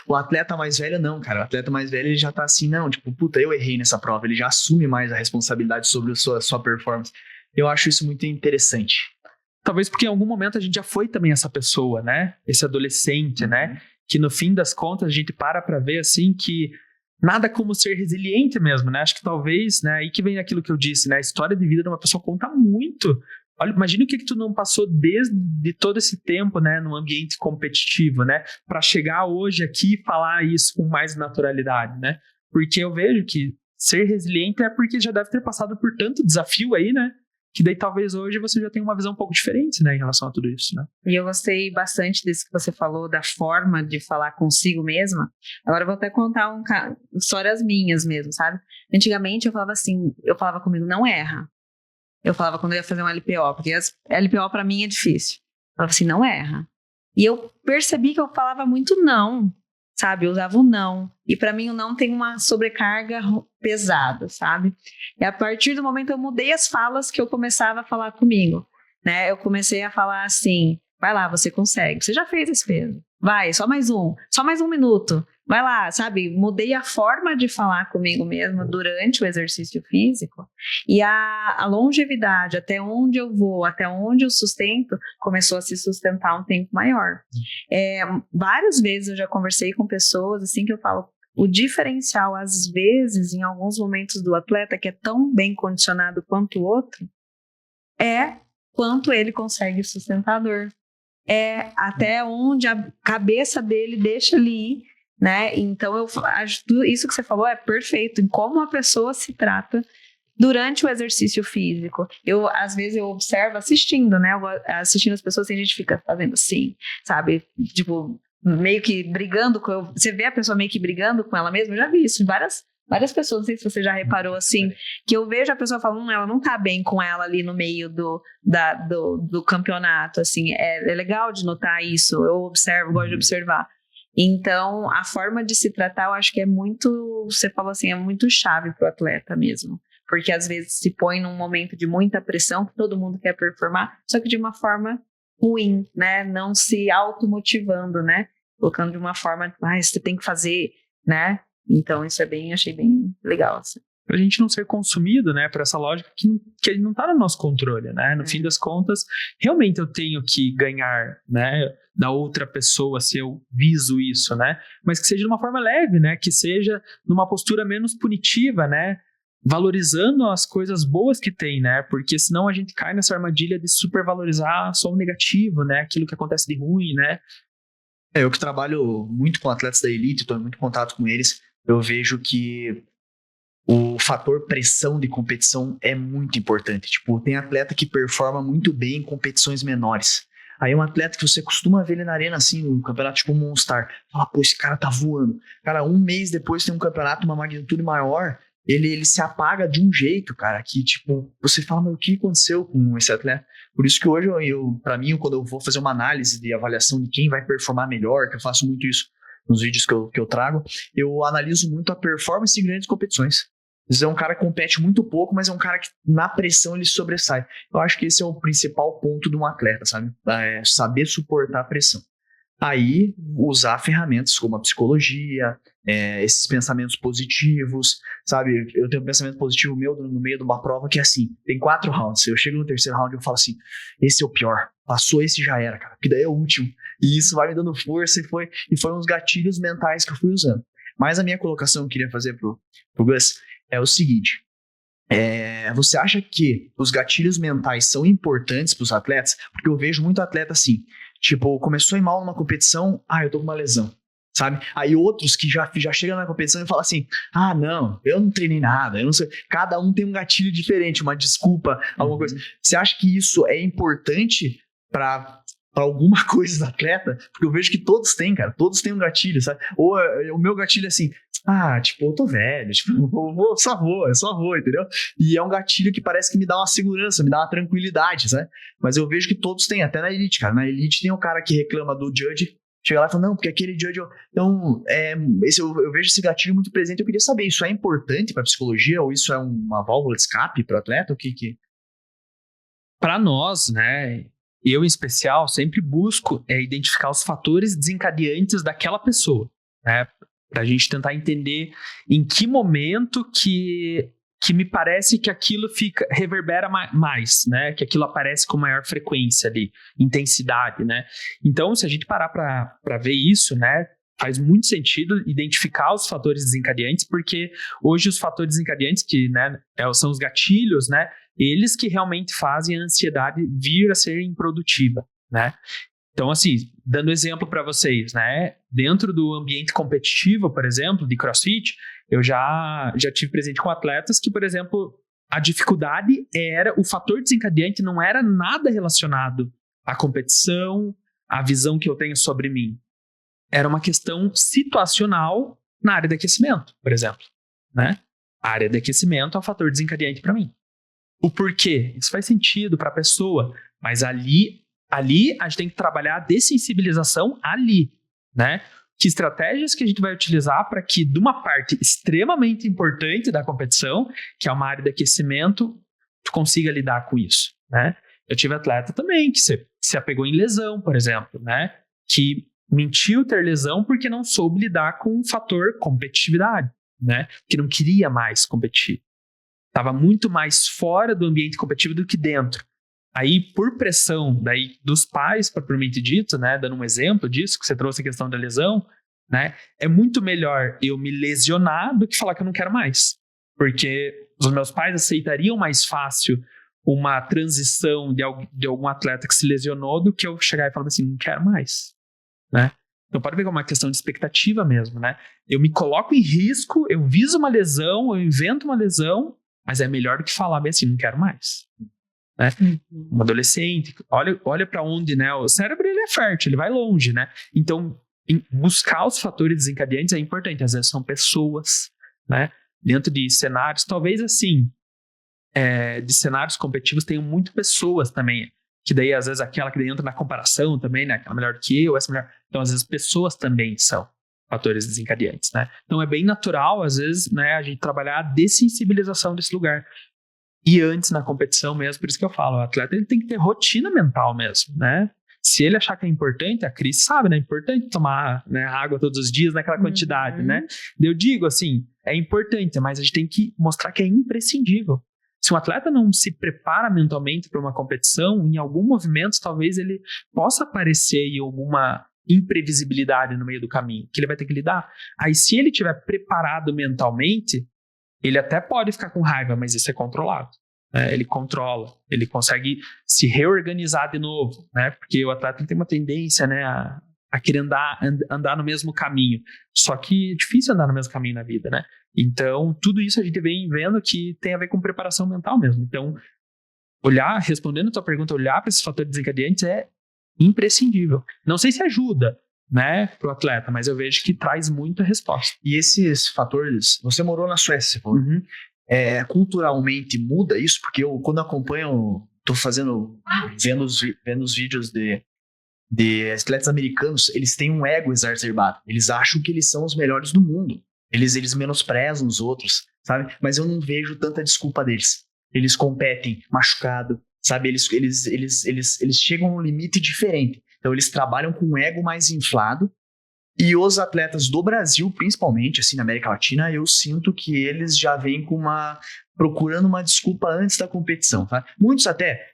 O atleta mais velho não, cara. O atleta mais velho, ele já tá assim, não, tipo, puta, eu errei nessa prova. Ele já assume mais a responsabilidade sobre a sua performance. Eu acho isso muito interessante. Talvez porque em algum momento a gente já foi também essa pessoa, né? Esse adolescente, né? Que no fim das contas a gente para ver, assim, que nada como ser resiliente mesmo, né? Acho que talvez, né? Aí que vem aquilo que eu disse, né? A história de vida de uma pessoa conta muito. Olha, imagina o que tu não passou desde todo esse tempo, né? Num ambiente competitivo, né? Para chegar hoje aqui e falar isso com mais naturalidade, né? Porque eu vejo que ser resiliente é porque já deve ter passado por tanto desafio aí, né? Que daí talvez hoje você já tenha uma visão um pouco diferente, né, em relação a tudo isso, né? E eu gostei bastante disso que você falou, da forma de falar consigo mesma. Agora eu vou até contar histórias minhas mesmo, sabe? Antigamente eu falava comigo, não erra. Eu falava quando eu ia fazer um LPO, porque LPO pra mim é difícil. Eu falava assim, não erra. E eu percebi que eu falava muito não, sabe? Eu usava o não. E para mim o não tem uma sobrecarga pesada, sabe? E a partir do momento eu mudei as falas que eu começava a falar comigo, né? Eu comecei a falar assim, vai lá, você consegue, você já fez esse peso. Vai, só mais um minuto. Vai lá, sabe? Mudei a forma de falar comigo mesma durante o exercício físico e a longevidade, até onde eu vou, até onde eu sustento, começou a se sustentar um tempo maior. Várias vezes eu já conversei com pessoas assim que eu falo, o diferencial às vezes, em alguns momentos do atleta que é tão bem condicionado quanto o outro, é quanto ele consegue sustentar a dor. É até onde a cabeça dele deixa ele ir, né? Então eu acho que isso que você falou é perfeito em como a pessoa se trata durante o exercício físico. Às vezes eu observo assistindo, né? Assistindo as pessoas, tem gente que fica fazendo assim, sabe? Tipo, meio que brigando você vê a pessoa meio que brigando com ela mesma. Eu já vi isso em várias pessoas, não sei se você já reparou assim, que eu vejo a pessoa falando, ela não tá bem com ela ali no meio do campeonato, assim, é legal de notar isso, eu observo, gosto de observar. Então, a forma de se tratar, eu acho que é muito, você falou assim, é muito chave pro atleta mesmo, porque às vezes se põe num momento de muita pressão, que todo mundo quer performar, só que de uma forma ruim, né, não se automotivando, né, colocando de uma forma, você tem que fazer, né. Então, isso achei bem legal, assim. Pra gente não ser consumido, né, por essa lógica que não tá no nosso controle, né? No fim das contas, realmente eu tenho que ganhar, né, da outra pessoa se eu viso isso, né? Mas que seja de uma forma leve, né? Que seja numa postura menos punitiva, né? Valorizando as coisas boas que tem, né? Porque senão a gente cai nessa armadilha de supervalorizar só o negativo, né? Aquilo que acontece de ruim, né? Eu que trabalho muito com atletas da elite, estou em muito contato com eles, eu vejo que o fator pressão de competição é muito importante. Tipo, tem atleta que performa muito bem em competições menores. Aí um atleta que você costuma ver ele na arena, assim, um campeonato tipo um Monstar, fala, pô, esse cara tá voando. Cara, um mês depois tem um campeonato, uma magnitude maior, ele se apaga de um jeito, cara, que tipo, você fala, mas o que aconteceu com esse atleta? Por isso que hoje, pra mim, quando eu vou fazer uma análise de avaliação de quem vai performar melhor, que eu faço muito isso nos vídeos que eu trago, eu analiso muito a performance em grandes competições. Às vezes é um cara que compete muito pouco, mas é um cara que na pressão ele sobressai. Eu acho que esse é o principal ponto de um atleta, sabe? É saber suportar a pressão. Aí, usar ferramentas como a psicologia, esses pensamentos positivos, sabe? Eu tenho um pensamento positivo meu no meio de uma prova que é assim, tem 4 rounds. Eu chego no terceiro round e eu falo assim, esse é o pior. Passou esse já era, cara. Porque daí é o último. E isso vai me dando força e foram uns gatilhos mentais que eu fui usando. Mas a minha colocação que eu queria fazer pro Gus é o seguinte. Você acha que os gatilhos mentais são importantes para os atletas? Porque eu vejo muito atleta assim, tipo, começou a ir mal numa competição, eu tô com uma lesão, sabe? Aí outros que já chegam na competição e falam assim, não, eu não treinei nada, eu não sei. Cada um tem um gatilho diferente, uma desculpa, alguma coisa. Você acha que isso é importante para alguma coisa do atleta? Porque eu vejo que todos têm, cara, todos têm um gatilho, sabe? Ou o meu gatilho é assim, tipo, eu tô velho, tipo, eu só vou, entendeu? E é um gatilho que parece que me dá uma segurança, me dá uma tranquilidade, sabe? Mas eu vejo que todos têm, até na elite, cara. Na elite tem o cara que reclama do judge, chega lá e fala, não, porque aquele judge... Então, eu vejo esse gatilho muito presente. Eu queria saber, isso é importante pra psicologia? Ou isso é uma válvula de escape pro atleta? O que? Para nós, né, eu em especial, sempre busco identificar os fatores desencadeantes daquela pessoa, né? Pra gente tentar entender em que momento que me parece que aquilo reverbera mais, né? Que aquilo aparece com maior frequência ali, intensidade, né? Então, se a gente parar para ver isso, né? Faz muito sentido identificar os fatores desencadeantes, porque hoje os fatores desencadeantes, que, né, são os gatilhos, né? Eles que realmente fazem a ansiedade vir a ser improdutiva, né? Então, assim, dando exemplo para vocês, né? Dentro do ambiente competitivo, por exemplo, de CrossFit, eu já tive presente com atletas que, por exemplo, a dificuldade o fator desencadeante não era nada relacionado à competição, à visão que eu tenho sobre mim. Era uma questão situacional na área de aquecimento, por exemplo, né? A área de aquecimento é um fator desencadeante para mim. O porquê? Isso faz sentido para a pessoa, mas ali a gente tem que trabalhar a dessensibilização ali, né? que estratégias que a gente vai utilizar para que, de uma parte extremamente importante da competição, que é uma área de aquecimento, tu consiga lidar com isso, né? Eu tive atleta também que se apegou em lesão, por exemplo, né? Que mentiu ter lesão porque não soube lidar com o fator competitividade, né? Que não queria mais competir. Estava muito mais fora do ambiente competitivo do que dentro. Aí, por pressão daí, dos pais, propriamente dito, né? Dando um exemplo disso, que você trouxe a questão da lesão, né? É muito melhor eu me lesionar do que falar que eu não quero mais. Porque os meus pais aceitariam mais fácil uma transição de algum atleta que se lesionou do que eu chegar e falar assim, não quero mais, né? Então pode ver como é uma questão de expectativa mesmo, né? Eu me coloco em risco, eu viso uma lesão, eu invento uma lesão, mas é melhor do que falar bem assim, não quero mais, né? Um adolescente, olha para onde, né? O cérebro, ele é fértil, ele vai longe, né? Então, buscar os fatores desencadeantes é importante. Às vezes são pessoas, né? Dentro de cenários, talvez assim, de cenários competitivos tenham muito pessoas também, que daí às vezes aquela que entra na comparação também, né, aquela melhor que eu, essa melhor, então às vezes pessoas também são fatores desencadeantes, né, então é bem natural às vezes, né, a gente trabalhar a dessensibilização desse lugar, e antes na competição mesmo, por isso que eu falo, o atleta ele tem que ter rotina mental mesmo, né, se ele achar que é importante, a Cris sabe, né, é importante tomar, né, água todos os dias naquela quantidade, né, eu digo assim, é importante, mas a gente tem que mostrar que é imprescindível. Se um atleta não se prepara mentalmente para uma competição, em algum movimento, talvez ele possa aparecer em alguma imprevisibilidade no meio do caminho, que ele vai ter que lidar. Aí, se ele estiver preparado mentalmente, ele até pode ficar com raiva, mas isso é controlado. Né? Ele controla, ele consegue se reorganizar de novo, né? Porque o atleta tem uma tendência, né, a querer andar no mesmo caminho. Só que é difícil andar no mesmo caminho na vida, né? Então, tudo isso a gente vem vendo que tem a ver com preparação mental mesmo. Então, respondendo a tua pergunta, olhar para esses fatores desencadeantes é imprescindível. Não sei se ajuda, né, para o atleta, mas eu vejo que traz muita resposta. E esses fatores, você morou na Suécia, pô. Culturalmente muda isso? Porque eu, quando acompanho, tô vendo os vídeos de atletas americanos, eles têm um ego exacerbado. Eles acham que eles são os melhores do mundo. Eles menosprezam os outros, sabe? Mas eu não vejo tanta desculpa deles. Eles competem machucado, sabe? Eles chegam a um limite diferente. Então, eles trabalham com um ego mais inflado. E os atletas do Brasil, principalmente, assim, na América Latina, eu sinto que eles já vêm procurando uma desculpa antes da competição, tá? Muitos até...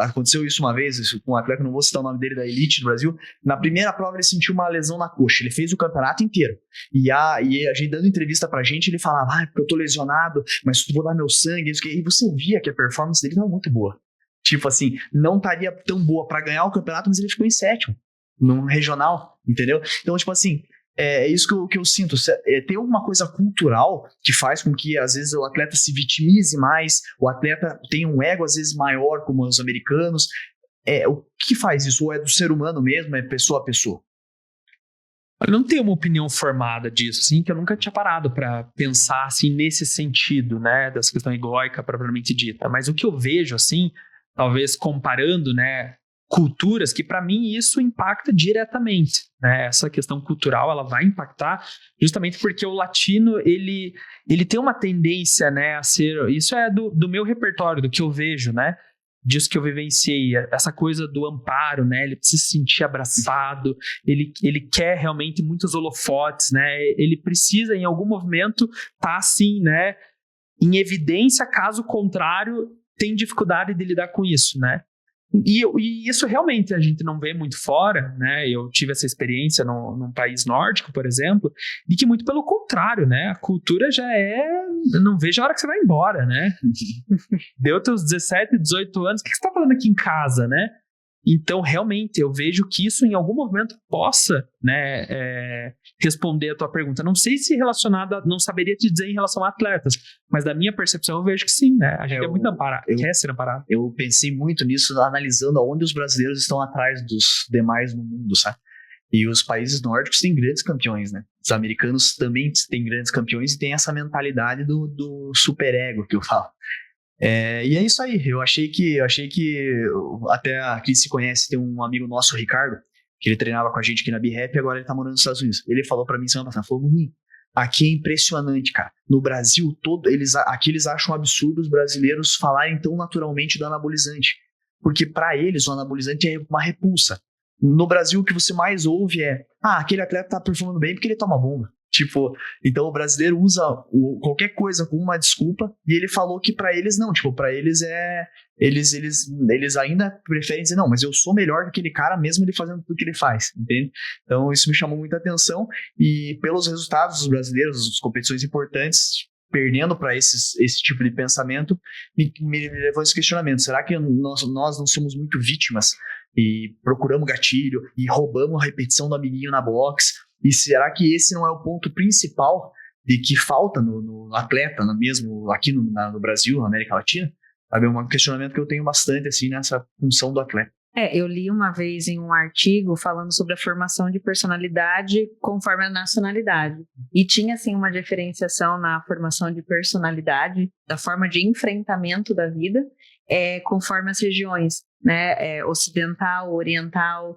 Aconteceu isso uma vez com um atleta, não vou citar o nome dele, da Elite do Brasil. Na primeira prova ele sentiu uma lesão na coxa. Ele fez o campeonato inteiro. E a gente dando entrevista pra gente, ele falava, porque eu tô lesionado, mas vou dar meu sangue. E você via que a performance dele não é muito boa. Tipo assim, não estaria tão boa pra ganhar o campeonato, mas ele ficou em sétimo, no regional, entendeu? Então, tipo assim, é isso que eu sinto. Tem alguma coisa cultural que faz com que, às vezes, o atleta se vitimize mais, o atleta tem um ego, às vezes, maior, como os americanos. O que faz isso? Ou é do ser humano mesmo? É pessoa a pessoa? Eu não tenho uma opinião formada disso, assim, que eu nunca tinha parado para pensar, assim, nesse sentido, né, dessa questão egóica propriamente dita. Mas o que eu vejo, assim, talvez comparando, né, culturas, que para mim isso impacta diretamente, né? Essa questão cultural, ela vai impactar justamente porque o latino, ele tem uma tendência, né, a ser, isso é do meu repertório, do que eu vejo, né, disso que eu vivenciei, essa coisa do amparo, né, ele precisa se sentir abraçado, ele quer realmente muitos holofotes, né, ele precisa em algum movimento tá assim, né, em evidência, caso contrário, tem dificuldade de lidar com isso, né. E isso realmente a gente não vê muito fora, né? Eu tive essa experiência num país nórdico, por exemplo, e que muito pelo contrário, né? A cultura já não vejo a hora que você vai embora, né? Deu teus 17, 18 anos, o que você está falando aqui em casa, né? Então, realmente, eu vejo que isso em algum momento possa, né, responder a tua pergunta. Não sei se relacionada, não saberia te dizer em relação a atletas, mas da minha percepção eu vejo que sim, né? A gente é muito amparado, quer ser amparado. Eu pensei muito nisso, analisando aonde os brasileiros estão atrás dos demais no mundo, sabe? E os países nórdicos têm grandes campeões, né? Os americanos também têm grandes campeões e têm essa mentalidade do superego que eu falo. E é isso aí, eu achei que até a Cris se conhece, tem um amigo nosso, o Ricardo, que ele treinava com a gente aqui na B-Rap e agora ele tá morando nos Estados Unidos. Ele falou pra mim semana passada, falou, Munim, aqui é impressionante, cara. No Brasil todo, aqui eles acham um absurdo os brasileiros falarem tão naturalmente do anabolizante. Porque pra eles o anabolizante é uma repulsa. No Brasil o que você mais ouve é, aquele atleta tá performando bem porque ele toma bomba. Tipo, então o brasileiro usa qualquer coisa como uma desculpa, e ele falou que pra eles não, tipo, pra eles eles ainda preferem dizer, não, mas eu sou melhor que aquele cara mesmo ele fazendo tudo que ele faz, entende? Então isso me chamou muita atenção, e pelos resultados dos brasileiros, as competições importantes, perdendo para esse tipo de pensamento, me levou a esse questionamento, será que nós não somos muito vítimas, e procuramos gatilho, e roubamos a repetição do amiguinho na box, e será que esse não é o ponto principal de que falta no atleta, mesmo aqui no Brasil, na América Latina? Sabe, é um questionamento que eu tenho bastante assim, nessa função do atleta. Eu li uma vez em um artigo falando sobre a formação de personalidade conforme a nacionalidade. E tinha, assim, uma diferenciação na formação de personalidade, da forma de enfrentamento da vida, conforme as regiões, né? Ocidental, oriental,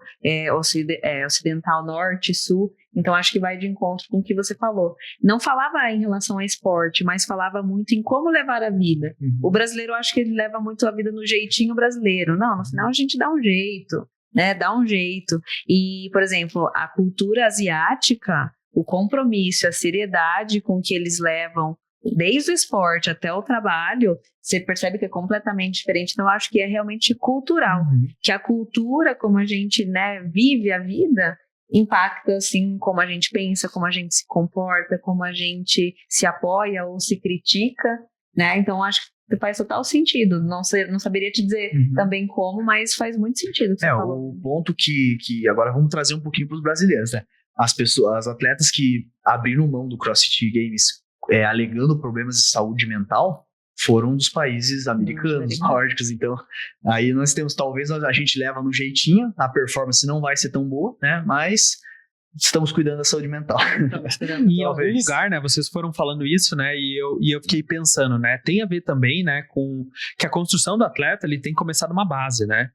ocidental, norte, sul. Então, acho que vai de encontro com o que você falou. Não falava em relação ao esporte, mas falava muito em como levar a vida. O brasileiro, eu acho que ele leva muito a vida no jeitinho brasileiro. Não, no final a gente dá um jeito, né? Dá um jeito. E, por exemplo, a cultura asiática, o compromisso, a seriedade com que eles levam desde o esporte até o trabalho, você percebe que é completamente diferente. Então, eu acho que é realmente cultural. Que a cultura, como a gente, né, vive a vida, impacta, assim, como a gente pensa, como a gente se comporta, como a gente se apoia ou se critica, né? Então, acho que faz total sentido. Não saberia te dizer também como, mas faz muito sentido o que você falou. O ponto que agora vamos trazer um pouquinho para os brasileiros, né? As atletas que abriram mão do CrossFit Games alegando problemas de saúde mental foram dos países americanos, nórdicos. Então, aí nós temos, talvez a gente leva no jeitinho, a performance não vai ser tão boa, né? Mas estamos cuidando da saúde mental. Em algum lugar, né? Vocês foram falando isso, né? E eu fiquei pensando, né? Tem a ver também, né? Com que a construção do atleta, ele tem que começar numa base, né?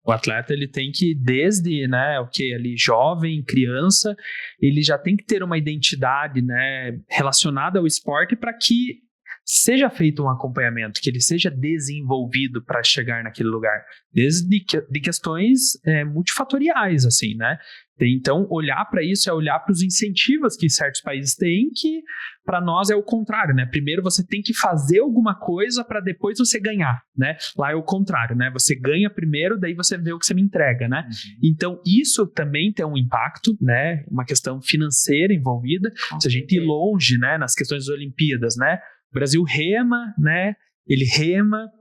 O atleta, ele tem que, desde, né, ali, jovem, criança, ele já tem que ter uma identidade, né, relacionada ao esporte para que seja feito um acompanhamento, que ele seja desenvolvido para chegar naquele lugar, desde de questões multifatoriais, assim, né? Então, olhar para isso é olhar para os incentivos que certos países têm, que para nós é o contrário, né? Primeiro você tem que fazer alguma coisa para depois você ganhar, né? Lá é o contrário, né? Você ganha primeiro, daí você vê o que você me entrega, né? Então, isso também tem um impacto, né? Uma questão financeira envolvida. Se a gente ir longe, né? Nas questões das Olimpíadas, né? O Brasil rema, né? Ele rema.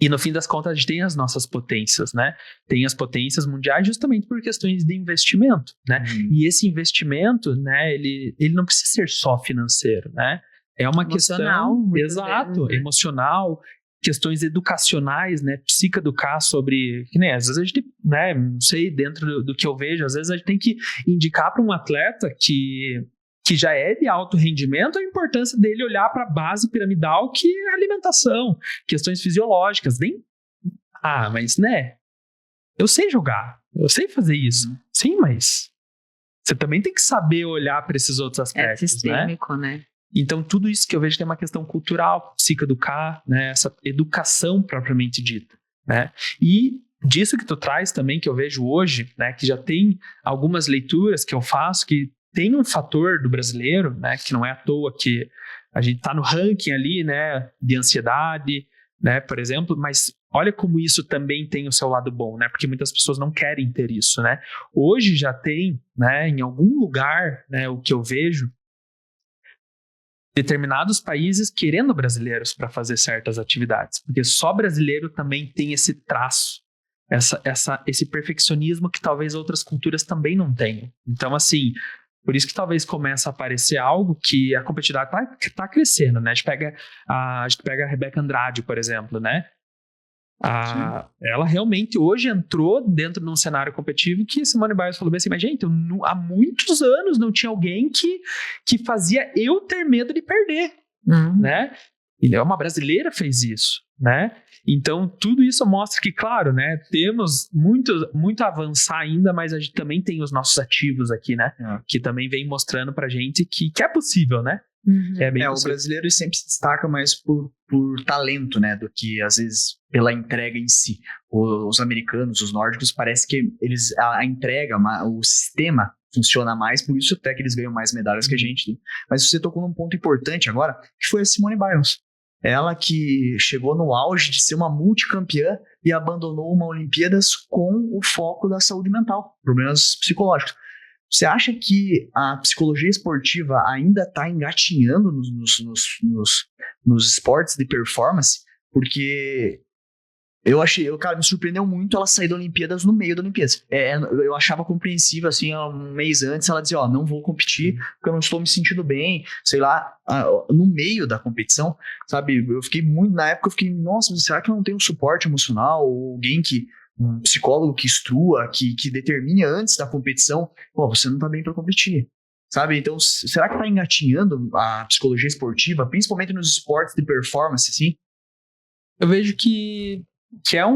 E no fim das contas a gente tem as nossas potências, né? Tem as potências mundiais justamente por questões de investimento, né? E esse investimento, né, ele não precisa ser só financeiro, né? É uma questão, exato, vezes, né? Emocional, questões educacionais, né? Psicoeducar sobre, que nem às vezes a gente, né, não sei, dentro do que eu vejo, às vezes a gente tem que indicar para um atleta que já é de alto rendimento, a importância dele olhar para a base piramidal, que é a alimentação, questões fisiológicas. Mas, né, eu sei jogar, eu sei fazer isso. Sim, mas você também tem que saber olhar para esses outros aspectos, sistêmico, né? Então, tudo isso que eu vejo tem uma questão cultural, psicoeducar, né, essa educação propriamente dita, né? E disso que tu traz também, que eu vejo hoje, né, que já tem algumas leituras que eu faço, que tem um fator do brasileiro, né, que não é à toa que a gente está no ranking ali, né, de ansiedade, né, por exemplo, mas olha como isso também tem o seu lado bom, né, porque muitas pessoas não querem ter isso, né. Hoje já tem, né, em algum lugar, né, o que eu vejo, determinados países querendo brasileiros para fazer certas atividades, porque só brasileiro também tem esse traço, esse perfeccionismo que talvez outras culturas também não tenham. Então, assim, por isso que talvez comece a aparecer algo que a competitividade tá crescendo, né? A gente pega a Rebeca Andrade, por exemplo, né? Ela realmente hoje entrou dentro de um cenário competitivo que Simone Biles falou bem assim, mas gente, há muitos anos não tinha alguém que fazia eu ter medo de perder, né? E uma brasileira fez isso, né? Então, tudo isso mostra que, claro, né, temos muito a avançar ainda, mas a gente também tem os nossos ativos aqui, né? Que também vem mostrando pra gente que é possível, né? Uhum. O brasileiro ele sempre se destaca mais por talento, né, do que às vezes pela entrega em si. Os americanos, os nórdicos, parece que a entrega, o sistema funciona mais, por isso até que eles ganham mais medalhas que a gente. Mas você tocou num ponto importante agora, que foi a Simone Biles. Ela que chegou no auge de ser uma multicampeã e abandonou uma Olimpíadas com o foco da saúde mental, problemas psicológicos. Você acha que a psicologia esportiva ainda está engatinhando nos esportes de performance? Porque cara, me surpreendeu muito ela sair da Olimpíadas no meio da Olimpíadas. Eu achava compreensível, assim, um mês antes, ela dizia, não vou competir porque eu não estou me sentindo bem, sei lá, no meio da competição, sabe? Na época eu fiquei, nossa, será que eu não tenho suporte emocional? Ou alguém um psicólogo que instrua, que determine antes da competição, você não tá bem para competir, sabe? Então, será que tá engatinhando a psicologia esportiva, principalmente nos esportes de performance, assim? Eu vejo que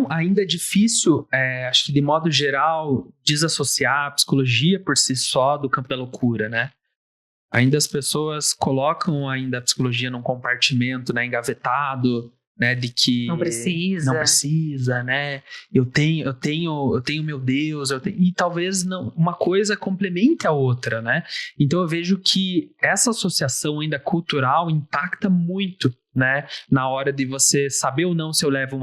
ainda é difícil, acho que de modo geral, desassociar a psicologia por si só do campo da loucura, né? Ainda as pessoas colocam ainda a psicologia num compartimento, né, engavetado, né, de que não precisa, né? Eu tenho meu Deus, e talvez não, uma coisa complemente a outra, né? Então eu vejo que essa associação ainda cultural impacta muito, né, na hora de você saber ou não se eu levo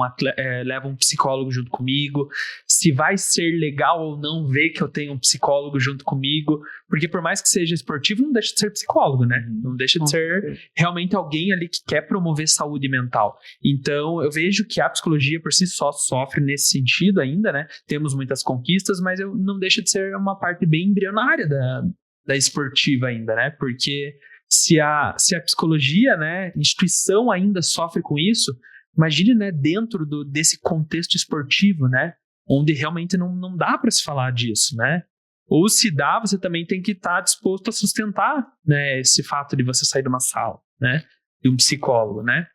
um psicólogo junto comigo, se vai ser legal ou não ver que eu tenho um psicólogo junto comigo, porque por mais que seja esportivo, não deixa de ser psicólogo, né? Não deixa de ser realmente alguém ali que quer promover saúde mental. Então, eu vejo que a psicologia por si só sofre nesse sentido ainda, né? Temos muitas conquistas, mas não deixa de ser uma parte bem embrionária da esportiva ainda, né? Porque se a psicologia, né, instituição ainda sofre com isso, imagine, né, dentro desse contexto esportivo, né, onde realmente não dá para se falar disso, né? Ou se dá, você também tem que estar disposto a sustentar, né, esse fato de você sair de uma sala, né, de um psicólogo, né?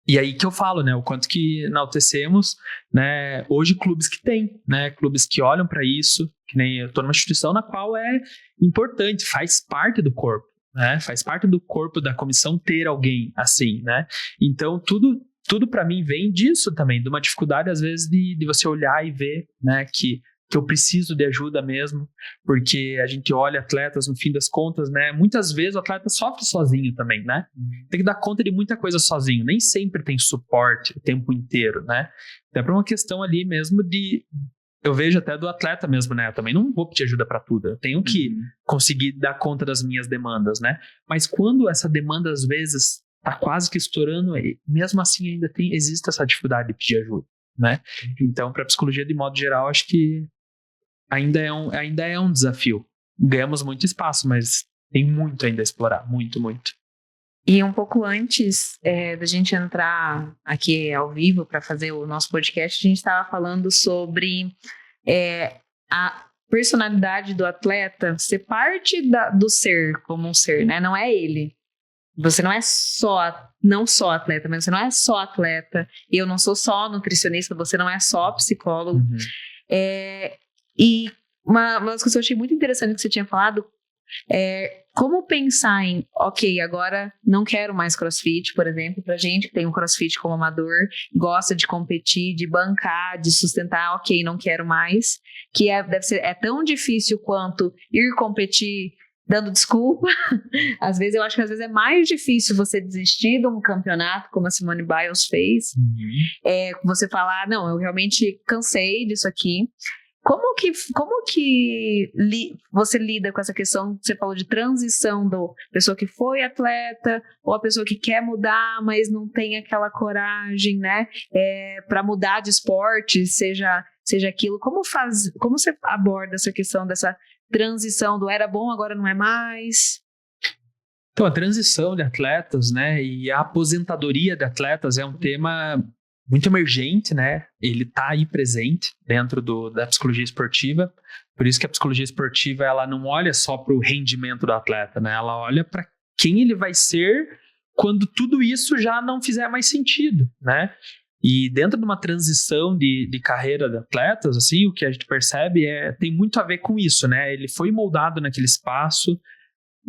E aí que eu falo, né, o quanto que enaltecemos, né, hoje clubes que tem, né, clubes que olham para isso, que nem eu estou numa instituição na qual é importante, faz parte do corpo, né, faz parte do corpo da comissão ter alguém assim, né? Então tudo para mim vem disso também, de uma dificuldade às vezes de você olhar e ver, né, que eu preciso de ajuda mesmo, porque a gente olha atletas, no fim das contas, né, muitas vezes o atleta sofre sozinho também, né, tem que dar conta de muita coisa sozinho, nem sempre tem suporte o tempo inteiro, né, então é para uma questão ali mesmo eu vejo até do atleta mesmo, né, eu também não vou pedir ajuda para tudo, eu tenho que conseguir dar conta das minhas demandas, né, mas quando essa demanda às vezes tá quase que estourando, mesmo assim ainda existe essa dificuldade de pedir ajuda, né, então para a psicologia de modo geral, acho que ainda é um desafio. Ganhamos muito espaço, mas tem muito ainda a explorar. Muito, muito. E um pouco antes da gente entrar aqui ao vivo para fazer o nosso podcast, a gente estava falando sobre a personalidade do atleta ser parte do ser, como um ser, né? Não é ele. Você não é não só atleta, mas você não é só atleta. Eu não sou só nutricionista, você não é só psicólogo. E uma das coisas que eu achei muito interessante que você tinha falado é como pensar em, ok, agora não quero mais crossfit, por exemplo, pra gente que tem um crossfit como amador, gosta de competir, de bancar, de sustentar, ok, não quero mais, que deve ser tão difícil quanto ir competir dando desculpa. Às vezes, eu acho que às vezes é mais difícil você desistir de um campeonato, como a Simone Biles fez, você falar, não, eu realmente cansei disso aqui. Como que você lida com essa questão que você falou de transição da pessoa que foi atleta ou a pessoa que quer mudar, mas não tem aquela coragem, né, para mudar de esporte, seja aquilo. Como você aborda essa questão dessa transição do era bom, agora não é mais? Então, a transição de atletas, né, e a aposentadoria de atletas é um tema muito emergente, né? Ele está aí presente dentro da psicologia esportiva. Por isso que a psicologia esportiva ela não olha só para o rendimento do atleta, né? Ela olha para quem ele vai ser quando tudo isso já não fizer mais sentido, né? E dentro de uma transição de carreira de atletas, assim, o que a gente percebe tem muito a ver com isso, né? Ele foi moldado naquele espaço,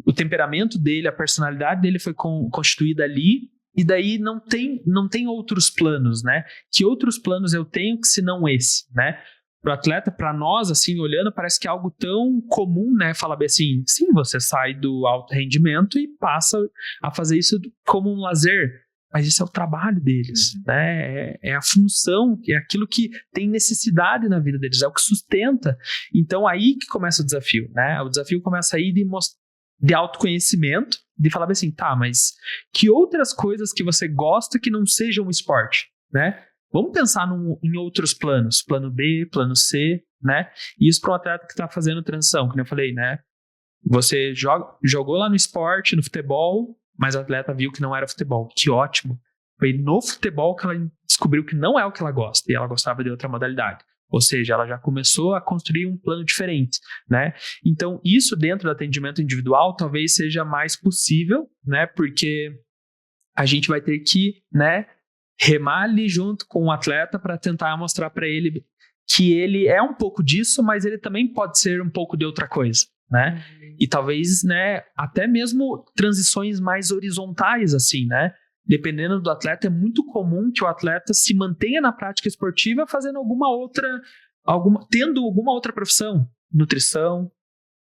o temperamento dele, a personalidade dele foi constituída ali, e daí não tem outros planos, né? Que outros planos eu tenho que se não esse, né? Para o atleta, para nós, assim, olhando, parece que é algo tão comum, né? Falar bem assim, sim, você sai do alto rendimento e passa a fazer isso como um lazer. Mas isso é o trabalho deles, né? É a função, é aquilo que tem necessidade na vida deles, é o que sustenta. Então, aí que começa o desafio, né? O desafio começa aí de autoconhecimento, de falar bem assim, tá, mas que outras coisas que você gosta que não sejam um esporte, né? Vamos pensar em outros planos, plano B, plano C, né? E isso para um atleta que está fazendo transição, como eu falei, né? Você jogou lá no esporte, no futebol, mas a atleta viu que não era futebol. Que ótimo. Foi no futebol que ela descobriu que não é o que ela gosta, e ela gostava de outra modalidade. Ou seja, ela já começou a construir um plano diferente, né? Então, isso dentro do atendimento individual talvez seja mais possível, né? Porque a gente vai ter que, né, remar ali junto com o atleta para tentar mostrar para ele que ele é um pouco disso, mas ele também pode ser um pouco de outra coisa, né? E talvez, né, até mesmo transições mais horizontais, assim, né? Dependendo do atleta, é muito comum que o atleta se mantenha na prática esportiva fazendo tendo alguma outra profissão, nutrição,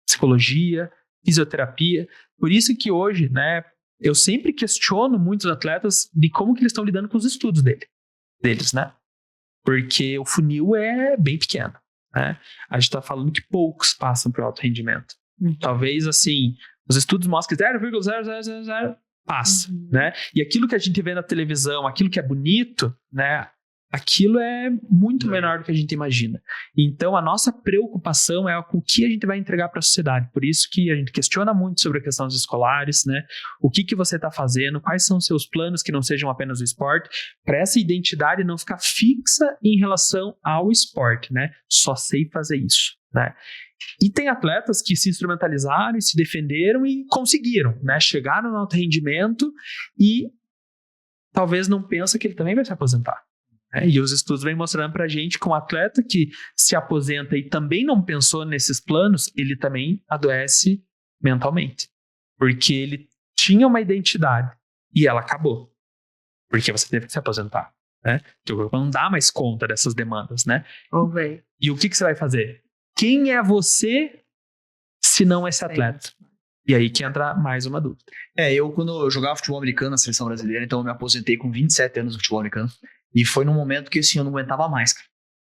psicologia, fisioterapia. Por isso que hoje, né, eu sempre questiono muitos atletas de como que eles estão lidando com os estudos deles, né? Porque o funil é bem pequeno, né? A gente está falando que poucos passam para o alto rendimento. Talvez, assim, os estudos mostram que 0,0000 passa, né? E aquilo que a gente vê na televisão, aquilo que é bonito, né? Aquilo é muito menor do que a gente imagina. Então, a nossa preocupação é com o que a gente vai entregar para a sociedade. Por isso que a gente questiona muito sobre a questão dos escolares, né? O que você está fazendo, quais são os seus planos que não sejam apenas o esporte, para essa identidade não ficar fixa em relação ao esporte, né? Só sei fazer isso, né? E tem atletas que se instrumentalizaram e se defenderam e conseguiram, né? Chegaram no alto rendimento e talvez não pensa que ele também vai se aposentar. E os estudos vêm mostrando pra gente que um atleta que se aposenta e também não pensou nesses planos, ele também adoece mentalmente. Porque ele tinha uma identidade e ela acabou. Porque você teve que se aposentar, né? Porque o corpo não dá mais conta dessas demandas, né? E o que você vai fazer? Quem é você se não esse atleta? E aí que entra mais uma dúvida. Quando eu jogava futebol americano na seleção brasileira, então eu me aposentei com 27 anos no futebol americano. E foi num momento que, assim, eu não aguentava mais, cara.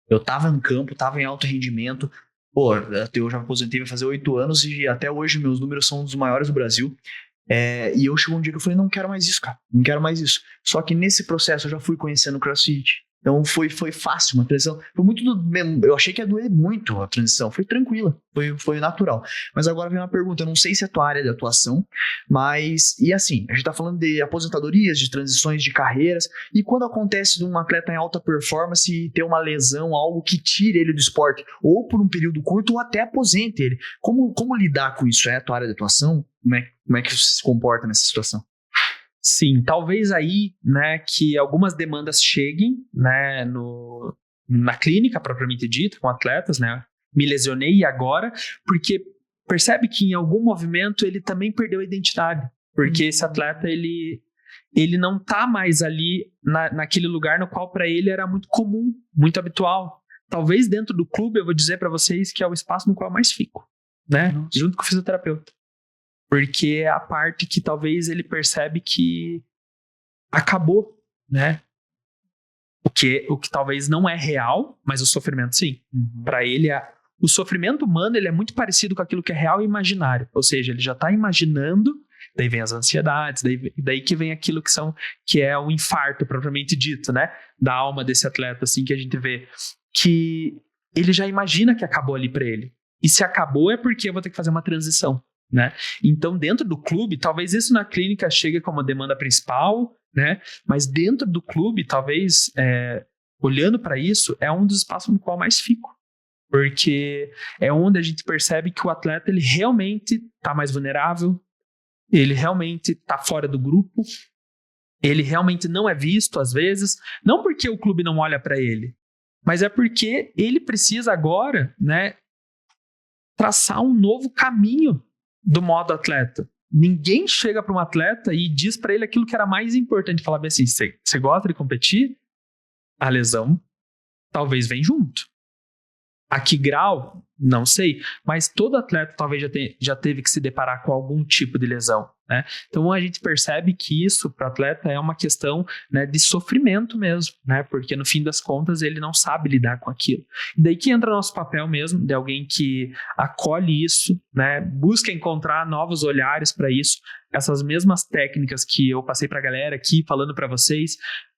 Eu tava em campo, tava em alto rendimento. Pô, eu já me aposentei, vai fazer 8 anos e até hoje meus números são dos maiores do Brasil. E eu chegou um dia que eu falei, não quero mais isso, cara. Não quero mais isso. Só que nesse processo eu já fui conhecendo o CrossFit. Então foi fácil, uma transição. Foi muito eu achei que ia doer muito a transição. Foi tranquila, foi natural. Mas agora vem uma pergunta, eu não sei se é a tua área de atuação, mas, e assim, a gente tá falando de aposentadorias, de transições de carreiras, e quando acontece de um atleta em alta performance ter uma lesão, algo que tire ele do esporte, ou por um período curto, ou até aposente ele. Como lidar com isso? É a tua área de atuação? Como é que você se comporta nessa situação? Sim, talvez aí, né, que algumas demandas cheguem, né, na clínica propriamente dita, com atletas, né, me lesionei agora, porque percebe que em algum movimento ele também perdeu a identidade, porque esse atleta, ele não tá mais ali naquele lugar no qual para ele era muito comum, muito habitual. Talvez dentro do clube, eu vou dizer para vocês que é o espaço no qual eu mais fico, né, junto com o fisioterapeuta. Porque é a parte que talvez ele percebe que acabou, né? O que talvez não é real, mas o sofrimento sim. Para ele, o sofrimento humano ele é muito parecido com aquilo que é real e imaginário. Ou seja, ele já está imaginando, daí vem as ansiedades, daí que vem aquilo que é o infarto propriamente dito, né? Da alma desse atleta, assim, que a gente vê. Que ele já imagina que acabou ali para ele. E se acabou é porque eu vou ter que fazer uma transição. Né? Então, dentro do clube, talvez isso na clínica chegue como demanda principal, né? Mas dentro do clube, talvez, olhando para isso, é um dos espaços no qual eu mais fico. Porque é onde a gente percebe que o atleta ele realmente está mais vulnerável, ele realmente está fora do grupo, ele realmente não é visto às vezes, não porque o clube não olha para ele, mas é porque ele precisa agora, né, traçar um novo caminho do modo atleta. Ninguém chega para um atleta e diz para ele aquilo que era mais importante, falar bem assim, você gosta de competir? A lesão talvez vem junto. A que grau? Não sei, mas todo atleta talvez já teve que se deparar com algum tipo de lesão, né? Então a gente percebe que isso para o atleta é uma questão, né, de sofrimento mesmo, né? Porque no fim das contas ele não sabe lidar com aquilo. E daí que entra o nosso papel mesmo, de alguém que acolhe isso, né? Busca encontrar novos olhares para isso. Essas mesmas técnicas que eu passei para a galera aqui, falando para vocês,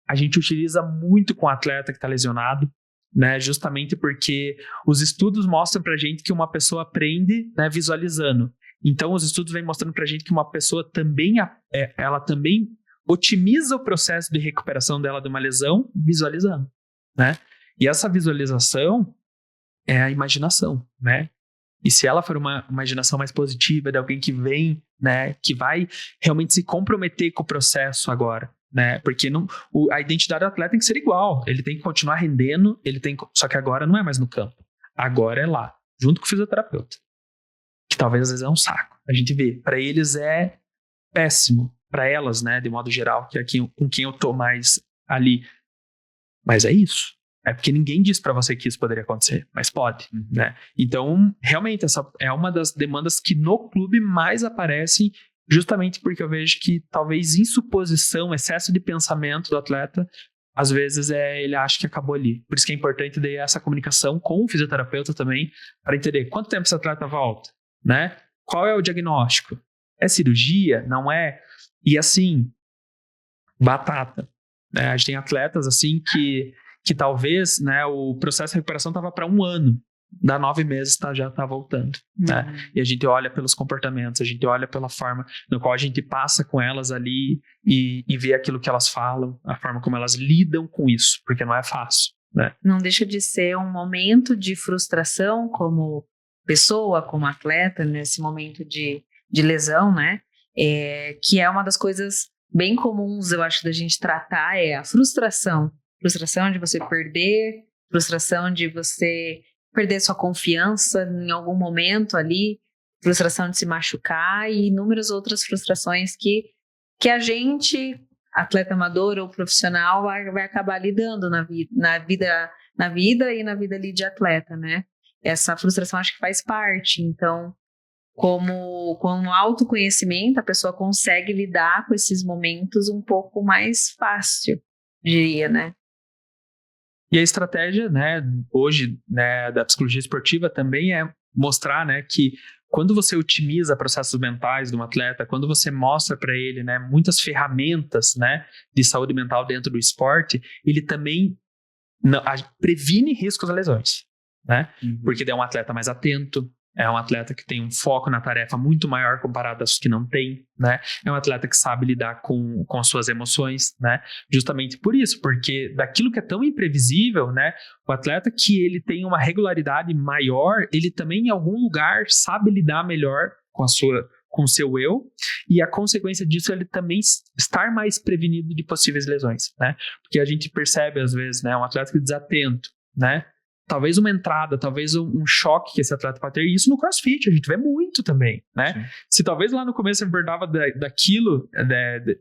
a gente utiliza muito com o atleta que está lesionado, né, justamente porque os estudos mostram pra gente que uma pessoa aprende, né, visualizando. Então os estudos vêm mostrando pra gente que uma pessoa também, ela também otimiza o processo de recuperação dela de uma lesão visualizando, né? E essa visualização é a imaginação, né? E se ela for uma imaginação mais positiva, de alguém que vem, né, que vai realmente se comprometer com o processo agora, né? Porque a identidade do atleta tem que ser igual, ele tem que continuar rendendo, só que agora não é mais no campo, agora é lá, junto com o fisioterapeuta, que talvez às vezes é um saco, a gente vê, para eles é péssimo, para elas, né, de modo geral, que é com quem eu tô mais ali, mas é isso, é porque ninguém disse para você que isso poderia acontecer, mas pode, né? Então realmente essa é uma das demandas que no clube mais aparecem, justamente porque eu vejo que talvez insuposição, excesso de pensamento do atleta, às vezes ele acha que acabou ali. Por isso que é importante daí essa comunicação com o fisioterapeuta também, para entender quanto tempo esse atleta volta, né? Qual é o diagnóstico? É cirurgia? Não é? E assim, batata. Né? A gente tem atletas assim que talvez, né, o processo de recuperação estava para 1 ano. Dá 9 meses já está voltando, né? E a gente olha pelos comportamentos, a gente olha pela forma no qual a gente passa com elas ali e vê aquilo que elas falam, a forma como elas lidam com isso, porque não é fácil, né? Não deixa de ser um momento de frustração como pessoa, como atleta, nesse momento de lesão, né? Que é uma das coisas bem comuns, eu acho, da gente tratar, é a frustração. Frustração de você perder, frustração de você perder sua confiança em algum momento ali, frustração de se machucar e inúmeras outras frustrações que a gente, atleta amador ou profissional, vai acabar lidando na vida e na vida ali de atleta, né? Essa frustração acho que faz parte. Então, com autoconhecimento, a pessoa consegue lidar com esses momentos um pouco mais fácil, diria, né? E a estratégia, né, hoje, né, da psicologia esportiva também é mostrar, né, que quando você otimiza processos mentais de um atleta, quando você mostra para ele, né, muitas ferramentas, né, de saúde mental dentro do esporte, ele também previne riscos a lesões, né? Porque é um atleta mais atento, é um atleta que tem um foco na tarefa muito maior comparado aos que não tem, né? É um atleta que sabe lidar com as suas emoções, né? Justamente por isso, porque daquilo que é tão imprevisível, né? O atleta que ele tem uma regularidade maior, ele também em algum lugar sabe lidar melhor com o seu eu, e a consequência disso é ele também estar mais prevenido de possíveis lesões, né? Porque a gente percebe às vezes, né? Um atleta que é desatento, né? Talvez uma entrada, talvez um choque que esse atleta pode ter. E isso no CrossFit, a gente vê muito também, né? Sim. Se talvez lá no começo eu me perguntava daquilo,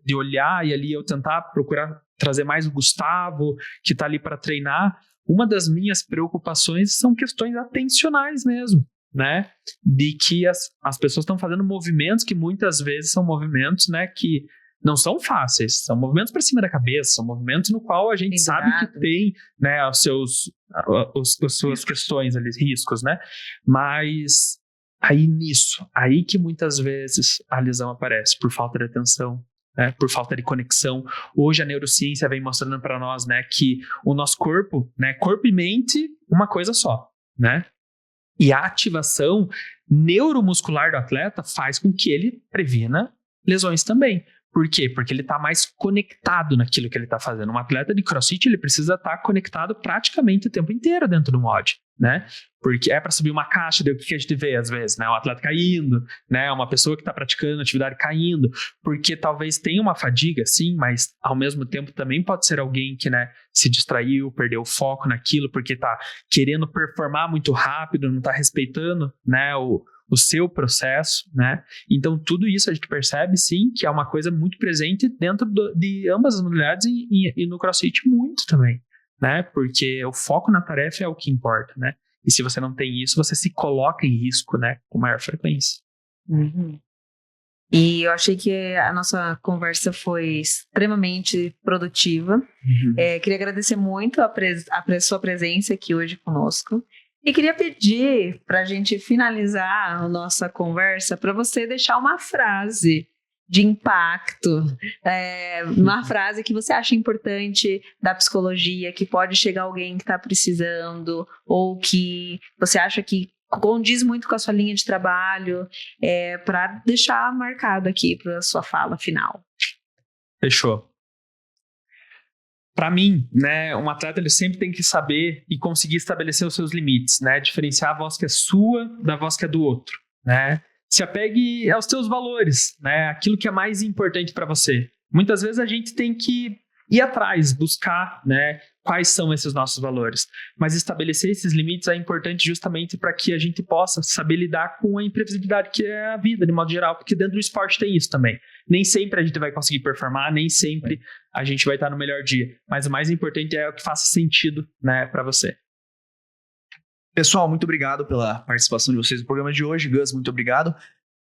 de olhar e ali eu tentar procurar trazer mais o Gustavo, que tá ali para treinar, uma das minhas preocupações são questões atencionais mesmo, né? De que as pessoas estão fazendo movimentos que muitas vezes são movimentos, né, que não são fáceis, são movimentos para cima da cabeça, são movimentos no qual a gente sabe que tem, né, as suas questões ali, riscos, né? Mas aí que muitas vezes a lesão aparece por falta de atenção, né, por falta de conexão. Hoje a neurociência vem mostrando para nós, né, que o nosso corpo, né, corpo e mente, uma coisa só, né? E a ativação neuromuscular do atleta faz com que ele previna lesões também. Por quê? Porque ele está mais conectado naquilo que ele está fazendo. Um atleta de CrossFit, ele precisa estar conectado praticamente o tempo inteiro dentro do mod, né? Porque é para subir uma caixa, daí o que a gente vê às vezes, né? Um atleta caindo, né? Uma pessoa que está praticando atividade caindo, porque talvez tenha uma fadiga, sim, mas ao mesmo tempo também pode ser alguém que, né, se distraiu, perdeu o foco naquilo, porque está querendo performar muito rápido, não está respeitando, né, o seu processo, né? Então tudo isso a gente percebe, sim, que é uma coisa muito presente dentro de ambas as modalidades e no CrossFit muito também, né? Porque o foco na tarefa é o que importa, né? E se você não tem isso, você se coloca em risco, né? Com maior frequência. Uhum. E eu achei que a nossa conversa foi extremamente produtiva. Queria agradecer muito a sua presença aqui hoje conosco. E queria pedir para a gente finalizar a nossa conversa para você deixar uma frase de impacto, uma frase que você acha importante da psicologia, que pode chegar alguém que está precisando, ou que você acha que condiz muito com a sua linha de trabalho, para deixar marcado aqui para a sua fala final. Fechou. Para mim, né, um atleta ele sempre tem que saber e conseguir estabelecer os seus limites, né, diferenciar a voz que é sua da voz que é do outro, né. Se apegue aos teus valores, né, aquilo que é mais importante para você. Muitas vezes a gente tem que ir atrás, buscar, né, quais são esses nossos valores. Mas estabelecer esses limites é importante justamente para que a gente possa saber lidar com a imprevisibilidade que é a vida, de modo geral, porque dentro do esporte tem isso também. Nem sempre a gente vai conseguir performar, nem sempre a gente vai estar no melhor dia. Mas o mais importante é o que faça sentido, né, para você. Pessoal, muito obrigado pela participação de vocês no programa de hoje. Gus, muito obrigado.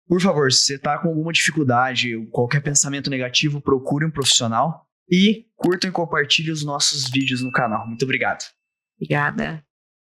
Por favor, se você está com alguma dificuldade, qualquer pensamento negativo, procure um profissional e curtam e compartilhem os nossos vídeos no canal. Muito obrigado. Obrigada.